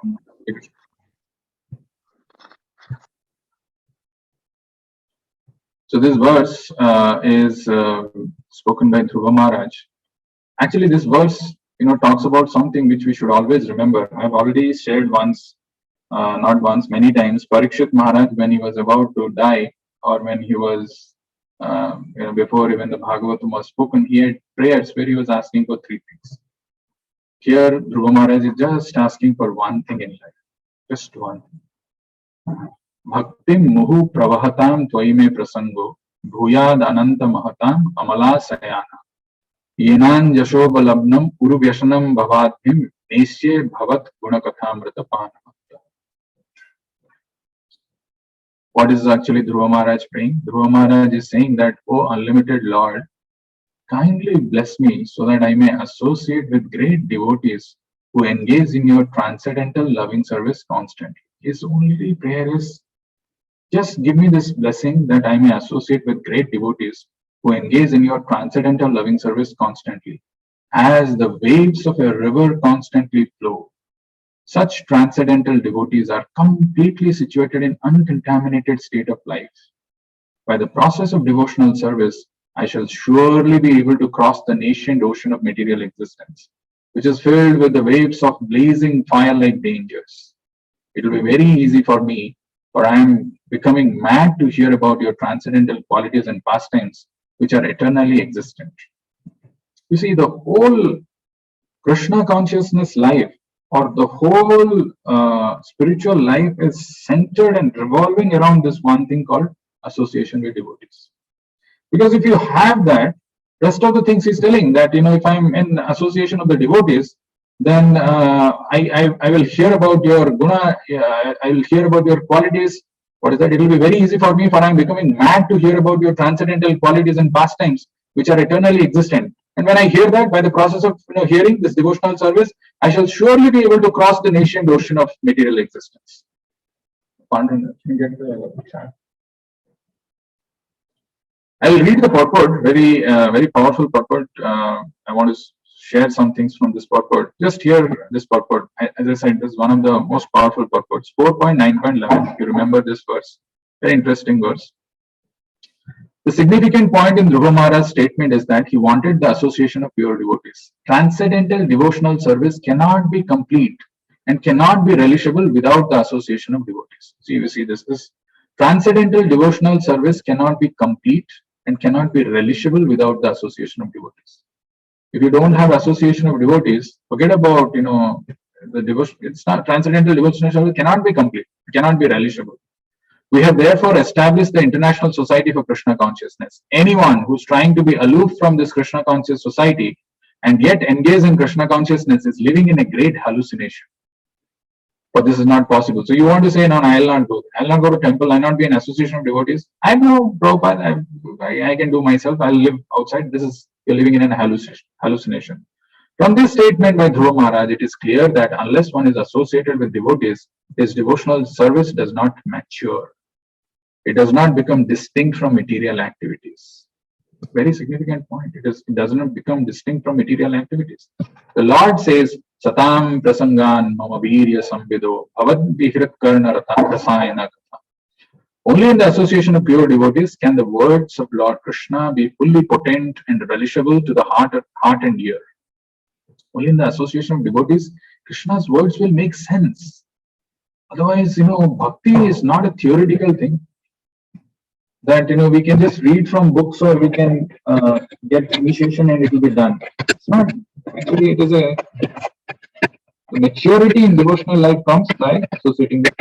So this verse is spoken by Dhruva Maharaj. Actually, this verse, talks about something which we should always remember. I've already shared once, not once, many times. Parikshit Maharaj, when he was about to die, or when he was, before even the Bhagavatam was spoken, he had prayers where he was asking for three things. Here, Dhruva Maharaj is just asking for one thing in life, just one thing. Bhaktim muhu pravahatam tvaime prasango bhuyad ananta mahatam amala sayana yenan jashobalabnam uruvyasanam bhavadhim neshye bhavat gunakathamrita panamata. What is actually Dhruva Maharaj praying? Dhruva Maharaj is saying that, "O unlimited Lord, kindly bless me so that I may associate with great devotees who engage in your transcendental loving service constantly." His only prayer is, just give me this blessing that I may associate with great devotees who engage in your transcendental loving service constantly. As the waves of a river constantly flow, such transcendental devotees are completely situated in uncontaminated state of life. By the process of devotional service, I shall surely be able to cross the nascent ocean of material existence, which is filled with the waves of blazing fire-like dangers. It will be very easy for me, for I am becoming mad to hear about your transcendental qualities and pastimes, which are eternally existent. You see, the whole Krishna consciousness life, or the whole spiritual life, is centered and revolving around this one thing called association with devotees. Because if you have that, rest of the things he's telling that, if I'm in association of the devotees, then I will hear about your guna, I will hear about your qualities. What is that? It will be very easy for me, for I'm becoming mad to hear about your transcendental qualities and pastimes, which are eternally existent. And when I hear that, by the process of hearing this devotional service, I shall surely be able to cross the nascent ocean of material existence. Can you get the chat? I will read the purport, very powerful purport. I want to share some things from this purport. Just hear this purport. As I said, this is one of the most powerful purports. 4.9.11, if you remember this verse. Very interesting verse. The significant point in Dhruva Maharaj's statement is that he wanted the association of pure devotees. Transcendental devotional service cannot be complete and cannot be relishable without the association of devotees. See, you see this transcendental devotional service cannot be complete and cannot be relishable without the association of devotees. If you don't have association of devotees, forget about the devotion. It's not transcendental devotional service cannot be complete. It cannot be relishable. We have therefore established the International Society for Krishna Consciousness. Anyone who's trying to be aloof from this Krishna Conscious Society and yet engage in Krishna Consciousness is living in a great hallucination. But this is not possible. So you want to say, no, I'll not go. I'll not go to temple. I'll not be in association of devotees. I know, Prabhupada, I can do myself. I'll live outside. You're living in an hallucination. From this statement by Dhruva Maharaj, it is clear that unless one is associated with devotees, his devotional service does not mature. It does not become distinct from material activities. Very significant point. It does not become distinct from material activities. The Lord says, Satam prasangan mama virya samvido avad vihrit karna rasayana katha. Only in the association of pure devotees can the words of Lord Krishna be fully potent and relishable to the heart and ear. Only in the association of devotees, Krishna's words will make sense. Otherwise, bhakti is not a theoretical thing that we can just read from books or we can get initiation and it will be done. It's not. Actually, it is the maturity in devotional life comes by associating with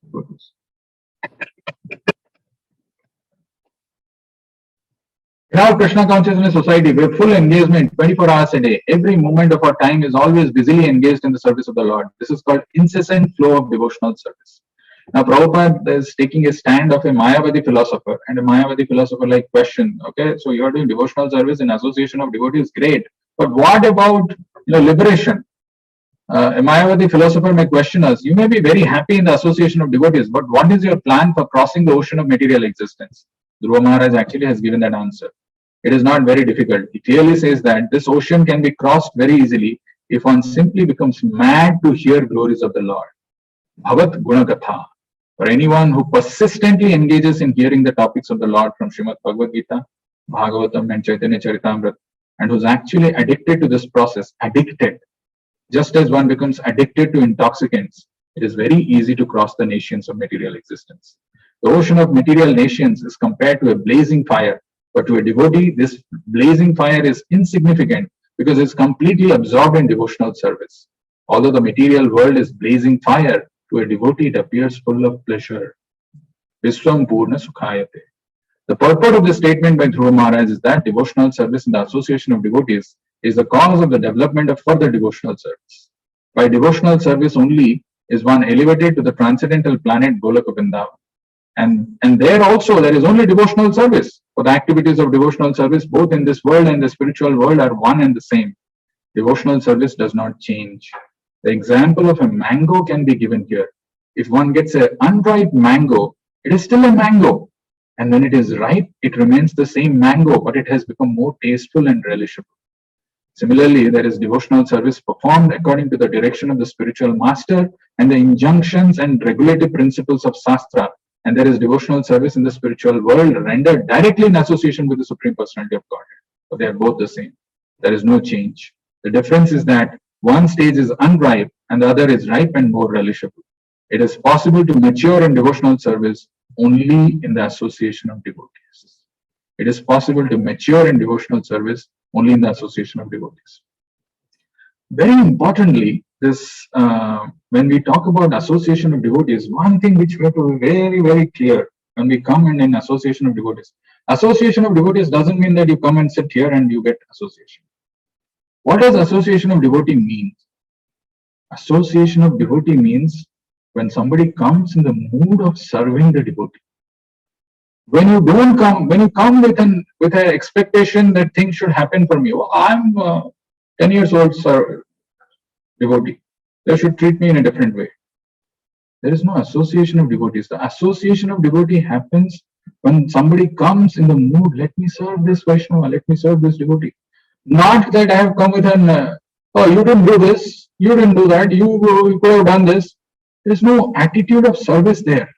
devotees. In our Krishna Consciousness Society, we have full engagement 24 hours a day. Every moment of our time is always busily engaged in the service of the Lord. This is called incessant flow of devotional service. Now, Prabhupada is taking a stand of a Mayavadi philosopher, and a Mayavadi philosopher like question, okay, so you are doing devotional service in association of devotees, great. But what about liberation? A Mayavadi philosopher may question us, you may be very happy in the association of devotees, but what is your plan for crossing the ocean of material existence? Dhruva Maharaj actually has given that answer. It is not very difficult. He clearly says that this ocean can be crossed very easily if one simply becomes mad to hear glories of the Lord. Bhavat Gunakatha. For anyone who persistently engages in hearing the topics of the Lord from Srimad Bhagavad Gita, Bhagavatam and Chaitanya Charitamrita, and who's actually addicted to this process, just as one becomes addicted to intoxicants, it is very easy to cross the nations of material existence. The ocean of material nations is compared to a blazing fire, but to a devotee, this blazing fire is insignificant because it's completely absorbed in devotional service. Although the material world is blazing fire, to a devotee it appears full of pleasure. Vishwam Purna Sukhayate. The purport of this statement by Dhruva Maharaj is that devotional service in the association of devotees is the cause of the development of further devotional service. By devotional service only is one elevated to the transcendental planet Golaka Vrindavan. And there also there is only devotional service. For the activities of devotional service, both in this world and the spiritual world are one and the same. Devotional service does not change. The example of a mango can be given here. If one gets an unripe mango, it is still a mango. And when it is ripe, it remains the same mango, but it has become more tasteful and relishable. Similarly, there is devotional service performed according to the direction of the spiritual master and the injunctions and regulative principles of Shastra. And there is devotional service in the spiritual world rendered directly in association with the Supreme Personality of Godhead. So they are both the same. There is no change. The difference is that one stage is unripe and the other is ripe and more relishable. It is possible to mature in devotional service only in the association of devotees. It is possible to mature in devotional service only in the association of devotees. Very importantly, this when we talk about association of devotees, one thing which we have to be very, very clear when we come in association of devotees. Association of devotees doesn't mean that you come and sit here and you get association. What does association of devotee mean? Association of devotee means when somebody comes in the mood of serving the devotee. When you come with an expectation that things should happen for me. Oh, I'm 10 years old devotee. They should treat me in a different way. There is no association of devotees. The association of devotee happens when somebody comes in the mood, let me serve this Vaishnava, let me serve this devotee. Not that I have come with an, oh, you didn't do this, you didn't do that, you could have done this. There is no attitude of service there.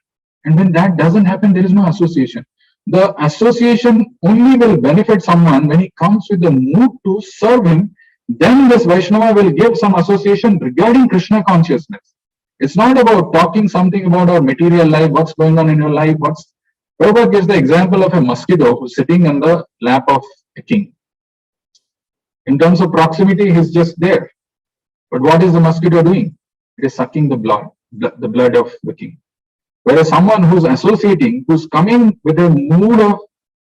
And when that doesn't happen, there is no association. The association only will benefit someone when he comes with the mood to serve him. Then this Vaishnava will give some association regarding Krishna consciousness. It's not about talking something about our material life, what's going on in your life. Prabhupada gives the example of a mosquito who's sitting on the lap of a king. In terms of proximity, he's just there. But what is the mosquito doing? It is sucking the blood of the king. Whereas someone who's associating, who's coming with a mood of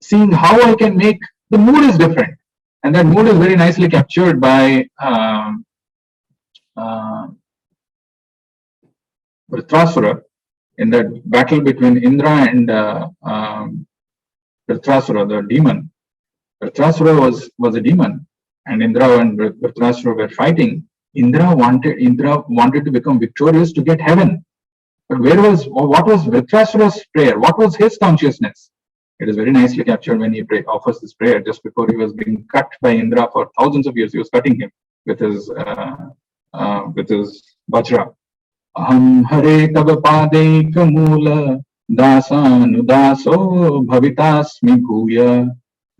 seeing how I can make, the mood is different. And that mood is very nicely captured by Vritrasura in that battle between Indra and Vritrasura, the demon. Vritrasura was a demon, and Indra and Vritrasura were fighting. Indra wanted to become victorious to get heaven. But what was Vritrasura's prayer? What was his consciousness? It is very nicely captured when he offers this prayer just before he was being cut by Indra for thousands of years. He was cutting him with his vajra. Aham hare tava pade kamula dasanudaso bhavitasmi guya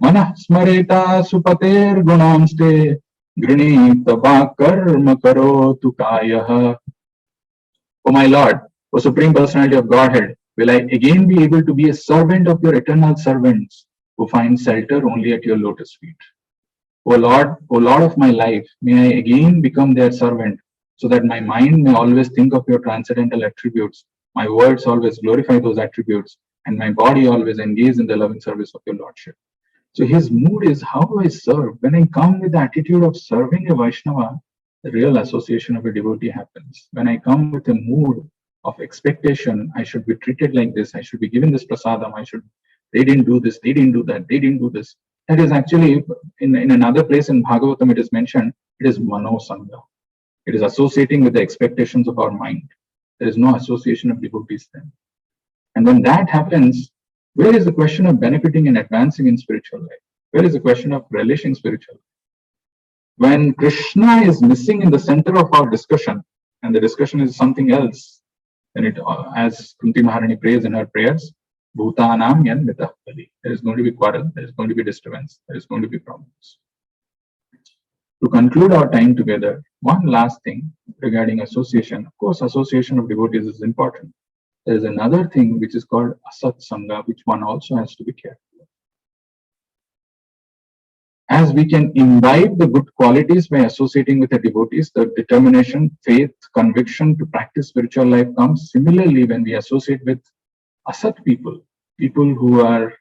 manah smareta supater gunamste grinita karma karotu kayah. O my Lord, O Supreme Personality of Godhead, will I again be able to be a servant of your eternal servants who find shelter only at your lotus feet? O Lord of my life, may I again become their servant, so that my mind may always think of your transcendental attributes, my words always glorify those attributes, and my body always engage in the loving service of your Lordship. So his mood is, how do I serve? When I come with the attitude of serving a Vaishnava, the real association of a devotee happens. When I come with a mood of expectation, I should be treated like this, I should be given this prasadam, they didn't do this, they didn't do that, they didn't do this. That is actually, in another place in Bhagavatam, it is mentioned, it is manosanga. It is associating with the expectations of our mind. There is no association of devotees then. And when that happens, where is the question of benefiting and advancing in spiritual life? Where is the question of relishing spiritual life? When Krishna is missing in the center of our discussion, and the discussion is something else, then it, as Kunti Maharani prays in her prayers, Bhutanam yan mitah kali. There is going to be quarrel, there is going to be disturbance, there is going to be problems. To conclude our time together, one last thing regarding association. Of course, association of devotees is important. There is another thing which is called asat sangha, which one also has to be careful of. As we can imbibe the good qualities by associating with the devotees, the determination, faith, conviction to practice spiritual life comes. Similarly, when we associate with asat people who are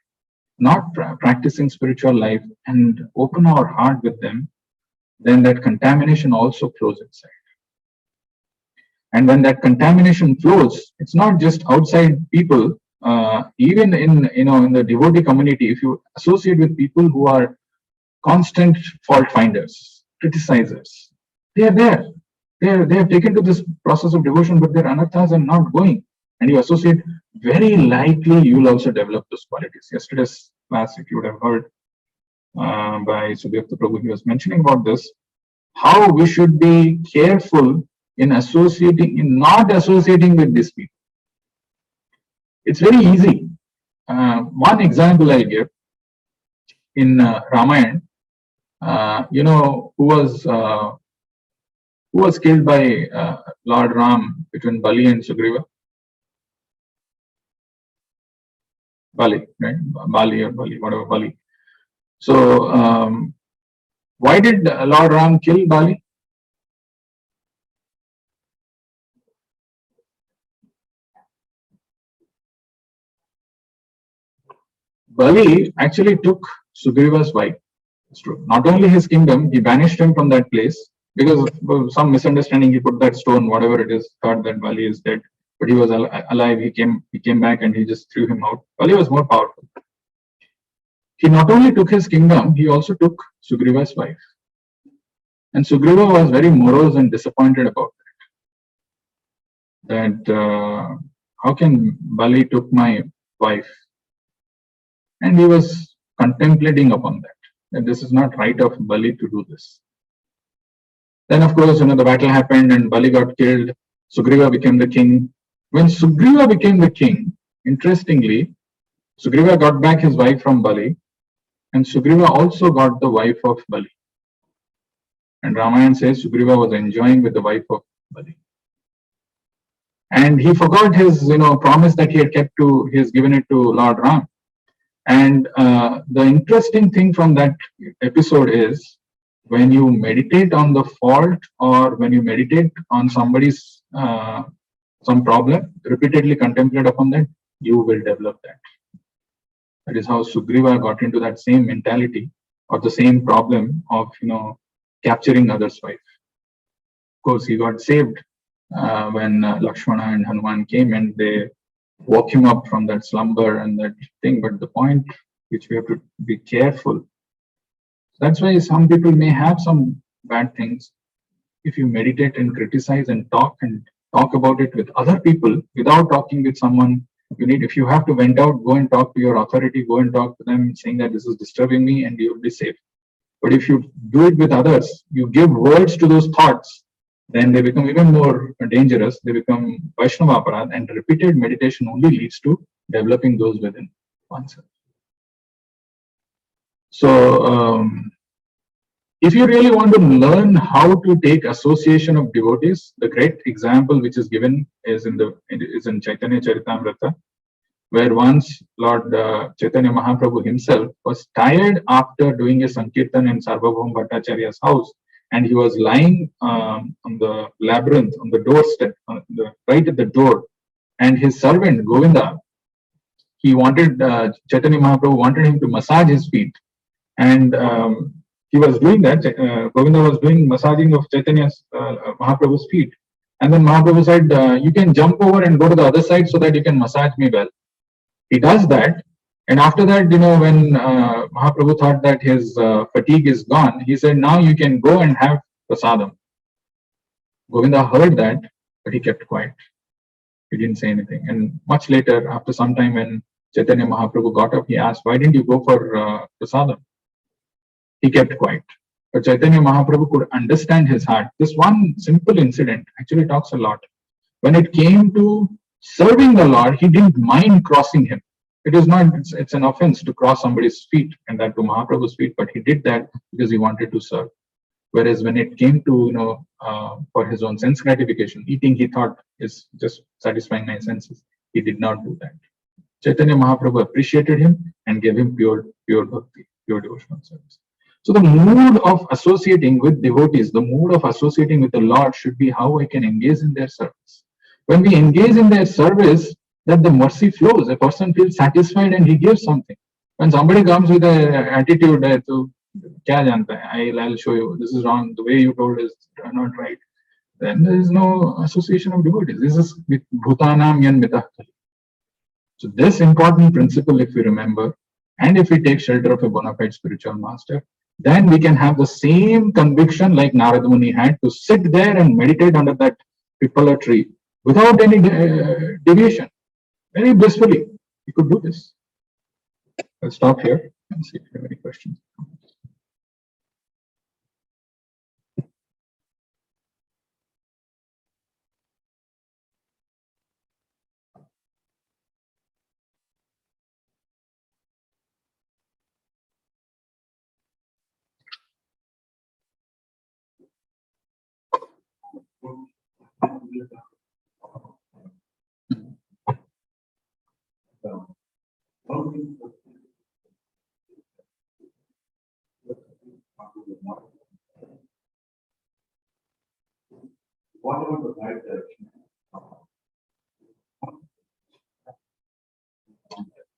not practicing spiritual life, and open our heart with them, then that contamination also flows inside. And when that contamination flows, it's not just outside people. Even in the devotee community, if you associate with people who are constant fault finders, criticizers, they are there. They have taken to this process of devotion, but their anarthas are not going. And you associate, very likely you will also develop those qualities. Yesterday's class, if you would have heard by Subhyakta Prabhu, he was mentioning about this, how we should be careful in not associating with these people. It's very easy. One example I give, in Ramayana, Who was killed by Lord Ram between Bali and Sugriva? Bali, right? Bali or Bali, whatever, Bali. So, why did Lord Ram kill Bali? Bali actually took Sugriva's wife. It's true. Not only his kingdom, he banished him from that place because of some misunderstanding. He put that stone, whatever it is, thought that Bali is dead, but he was alive. He came back and he just threw him out. Bali was more powerful. He not only took his kingdom, he also took Sugriva's wife. And Sugriva was very morose and disappointed about that. How can Bali took my wife? And he was contemplating upon that this is not right of Bali to do this. Then, of course, the battle happened and Bali got killed. Sugriva became the king. When Sugriva became the king, interestingly, Sugriva got back his wife from Bali, and Sugriva also got the wife of Bali. And Ramayana says Sugriva was enjoying with the wife of Bali. And he forgot his, promise that he had he's given it to Lord Ram. And the interesting thing from that episode is when you meditate on the fault or when you meditate on somebody's some problem, repeatedly contemplate upon that, you will develop that. That is how Sugriva got into that same mentality or the same problem of capturing others' wife. Of course, he got saved when Lakshmana and Hanuman came and they woke him up from that slumber and that thing. But the point which we have to be careful. That's why some people may have some bad things. If you meditate and criticize and talk about it with other people without talking with someone, if you have to vent out, go and talk to your authority, go and talk to them saying that this is disturbing me and you'll be safe. But if you do it with others, you give words to those thoughts, then they become even more dangerous. They become Vaishnava aparad, and repeated meditation only leads to developing those within oneself. So, if you really want to learn how to take association of devotees, the great example which is given is in Chaitanya Charitamrita, where once Lord Chaitanya Mahaprabhu himself was tired after doing a Sankirtan in Sarvabhauma Bhattacharya's house, and he was lying on the labyrinth, on the doorstep, right at the door, and his servant Govinda, Chaitanya Mahaprabhu wanted him to massage his feet, and he was doing that. Govinda was doing massaging of Chaitanya's Mahaprabhu's feet, and then Mahaprabhu said, "You can jump over and go to the other side so that you can massage me well." He does that, and after that, when Mahaprabhu thought that his fatigue is gone, he said, "Now you can go and have prasadam." Govinda heard that, but he kept quiet. He didn't say anything. And much later, after some time, when Chaitanya Mahaprabhu got up, he asked, "Why didn't you go for prasadam?" He kept quiet. But Chaitanya Mahaprabhu could understand his heart. This one simple incident actually talks a lot. When it came to serving the Lord, he didn't mind crossing him. It's an offense to cross somebody's feet, and that to Mahaprabhu's feet, but he did that because he wanted to serve. Whereas when it came to, for his own sense gratification, eating, he thought is just satisfying my senses. He did not do that. Chaitanya Mahaprabhu appreciated him and gave him pure bhakti, pure devotional service. So the mood of associating with devotees, the mood of associating with the Lord should be how I can engage in their service. When we engage in their service, that the mercy flows. A person feels satisfied and he gives something. When somebody comes with an attitude that I'll show you, this is wrong, the way you told is not right, then there is no association of devotees. This is with bhutanam yan mitah. So this important principle, if we remember, and if we take shelter of a bona fide spiritual master, then we can have the same conviction like Narada Muni had to sit there and meditate under that pipala tree without any deviation. Very blissfully, we could do this. I'll stop here and see if you have any questions.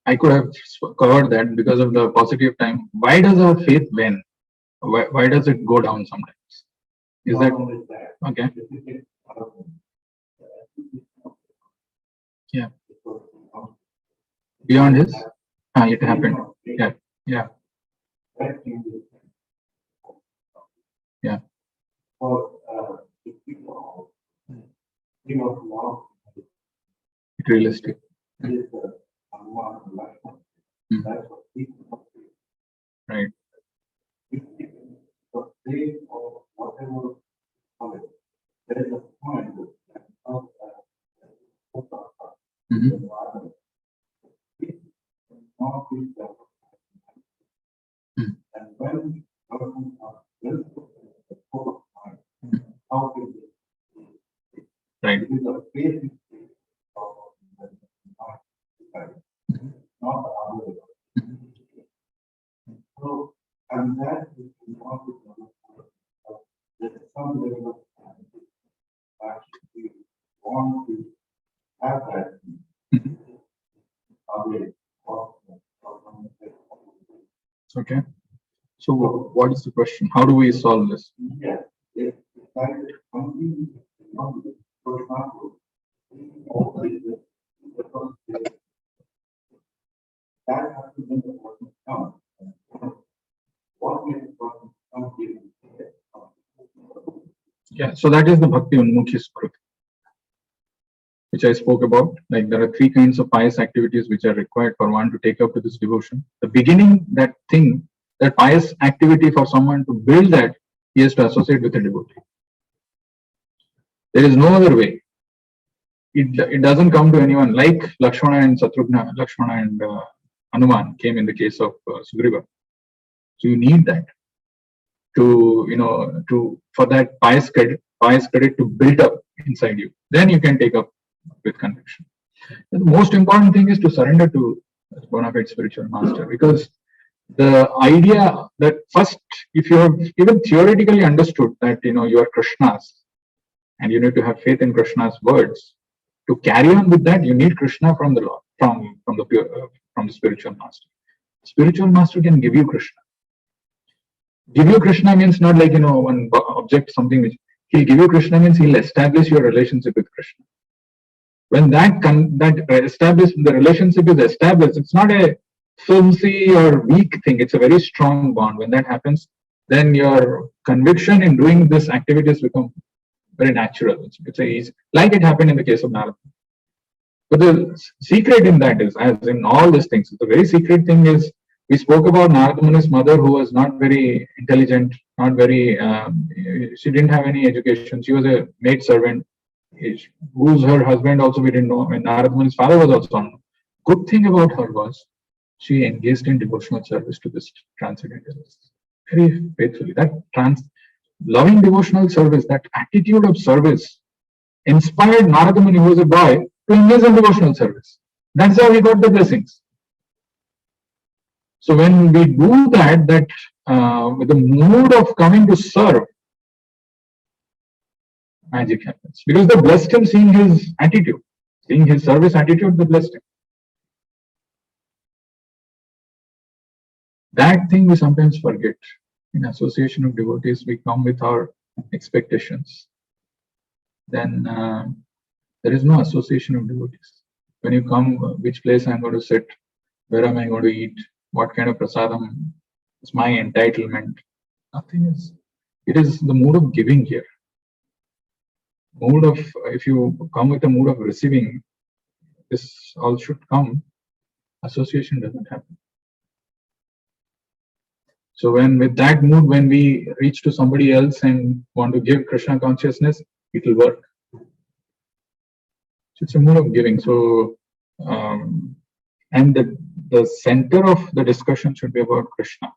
I could have covered that because of the positive time. Why does our faith wane? Why does it go down sometimes? Is that okay? Yeah. Beyond his, it happened. Yeah, yeah, yeah. Realistic. Right. Mhm. Right. Okay. So what is the question? How do we solve this? Yeah, so that is the Bhakti Unmukhi Sukrit, which I spoke about. Like there are three kinds of pious activities which are required for one to take up to this devotion. The beginning, that thing, that pious activity for someone to build that, he has to associate with a devotee. There is no other way. It doesn't come to anyone like Lakshmana and Satrughna, Lakshmana and Hanuman came in the case of Sugriva. So you need that to for that pious credit to build up inside you. Then you can take up with conviction. The most important thing is to surrender to a bona fide spiritual master, because the idea that first, if you have even theoretically understood that you are Krishna's and you need to have faith in Krishna's words, to carry on with that you need Krishna from the Lord, from the spiritual master. Spiritual master can give you Krishna. Give you Krishna means not like one object, something which he'll give you Krishna means he'll establish your relationship with Krishna. When the relationship is established, it's not a flimsy or weak thing. It's a very strong bond. When that happens, then your conviction in doing this activities become very natural. It's easy, like it happened in the case of Narada. But the secret in that is, as in all these things, the very secret thing is, we spoke about Narada Muni's mother, who was not very intelligent, not very, she didn't have any education. She was a maid servant. Who's her husband also we didn't know. And Narada Muni's father was also unknown. Good thing about her was she engaged in devotional service to this transcendentalist very faithfully. That loving devotional service, that attitude of service, inspired Narada Muni, who was a boy, to engage in devotional service. That's how he got the blessings. So when we do that, with the mood of coming to serve, magic happens. Because they blessed him seeing his attitude, seeing his service attitude, they blessed him. That thing we sometimes forget. In association of devotees, we come with our expectations. Then there is no association of devotees. When you come, which place I'm going to sit, where am I going to eat, what kind of prasadam is my entitlement? Nothing is. It is the mood of giving here. Mood of, if you come with a mood of receiving, this all should come. Association doesn't happen. So with that mood, when we reach to somebody else and want to give Krishna consciousness, it will work. So it's a mood of giving. So, and the center of the discussion should be about Krishna,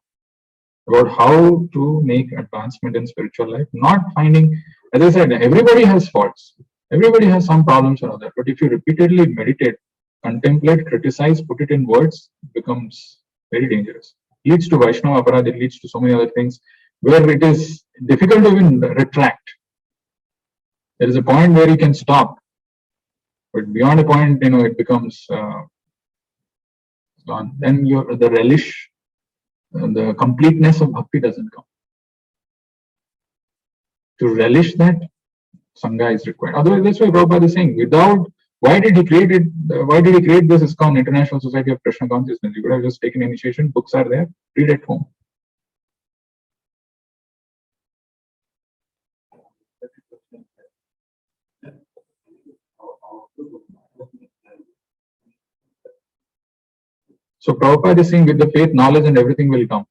about how to make advancement in spiritual life, not finding, as I said, everybody has faults. Everybody has some problems or other, but if you repeatedly meditate, contemplate, criticize, put it in words, it becomes very dangerous. It leads to Vaishnava aparadha, it leads to so many other things where it is difficult to even retract. There is a point where you can stop, but beyond a point, it becomes gone. Then the relish, the completeness of bhakti doesn't come. To relish that, Sangha is required. Otherwise, that's why Prabhupada is saying, why did he create it? Why did he create this ISKCON, International Society of Krishna Consciousness? You could have just taken initiation, books are there, read at home. So Prabhupada is saying, with the faith, knowledge and everything will come.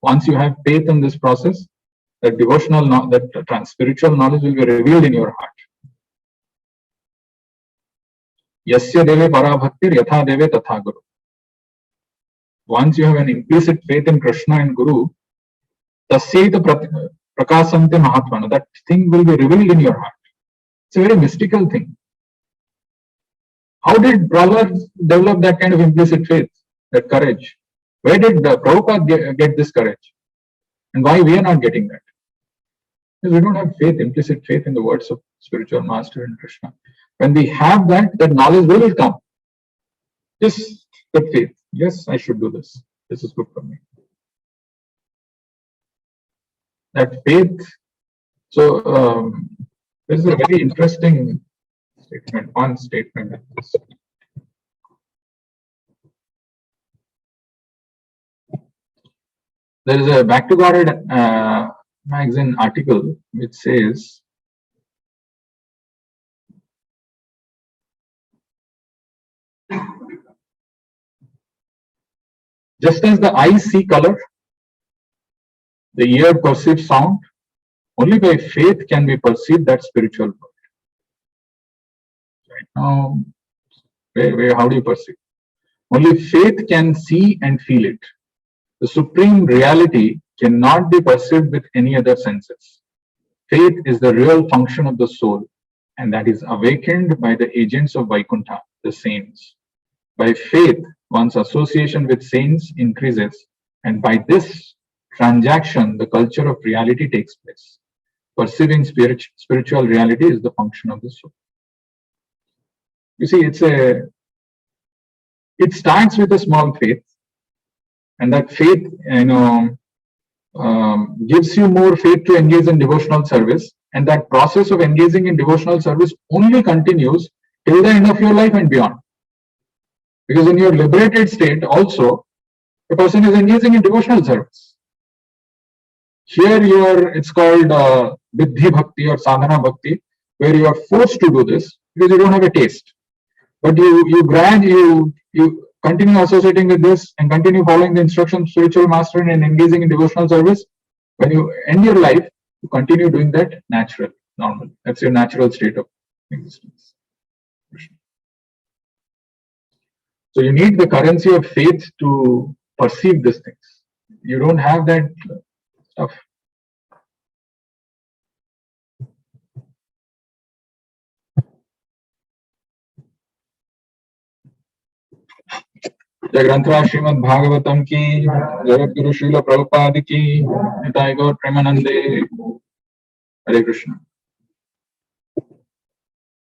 Once you have faith in this process, that devotional, that spiritual knowledge will be revealed in your heart. Yasya deve parabhaktir yatha deve tatha guru. Once you have an implicit faith in Krishna and Guru, tasyaita prakasante mahatmana, that thing will be revealed in your heart. It's a very mystical thing. How did Prabhupada develop that kind of implicit faith, that courage? Where did Prabhupada get this courage? And why we are not getting that? Because we don't have faith, implicit faith in the words of spiritual master and Krishna. When we have that knowledge will come. Just the faith. Yes, I should do this. This is good for me. That faith. So this is a very interesting statement. One statement. There is a Back to Godhead magazine article which says, just as the eye see color, the ear perceives sound, only by faith can we perceive that spiritual world. Right now, how do you perceive? Only faith can see and feel it. The supreme reality cannot be perceived with any other senses. Faith is the real function of the soul, and that is awakened by the agents of Vaikuntha, the saints. By faith, one's association with saints increases, and by this transaction, the culture of reality takes place. Perceiving spiritual reality is the function of the soul. You see, it starts with a small faith, and that faith, gives you more faith to engage in devotional service, and that process of engaging in devotional service only continues till the end of your life and beyond. Because in your liberated state also, the person is engaging in devotional service. Here it's called Vidhi Bhakti or Sadhana Bhakti, where you are forced to do this because you don't have a taste. But you continue associating with this and continue following the instructions of spiritual master and engaging in devotional service. When you end your life, you continue doing that naturally, normally. That's your natural state of existence. So you need the currency of faith to perceive these things. You don't have that stuff. जय ग्रंथराज श्रीमद् भागवतम की, जगत गुरु श्रील प्रभुपाद की, निताय गौर प्रेमानंदे। हरे कृष्ण।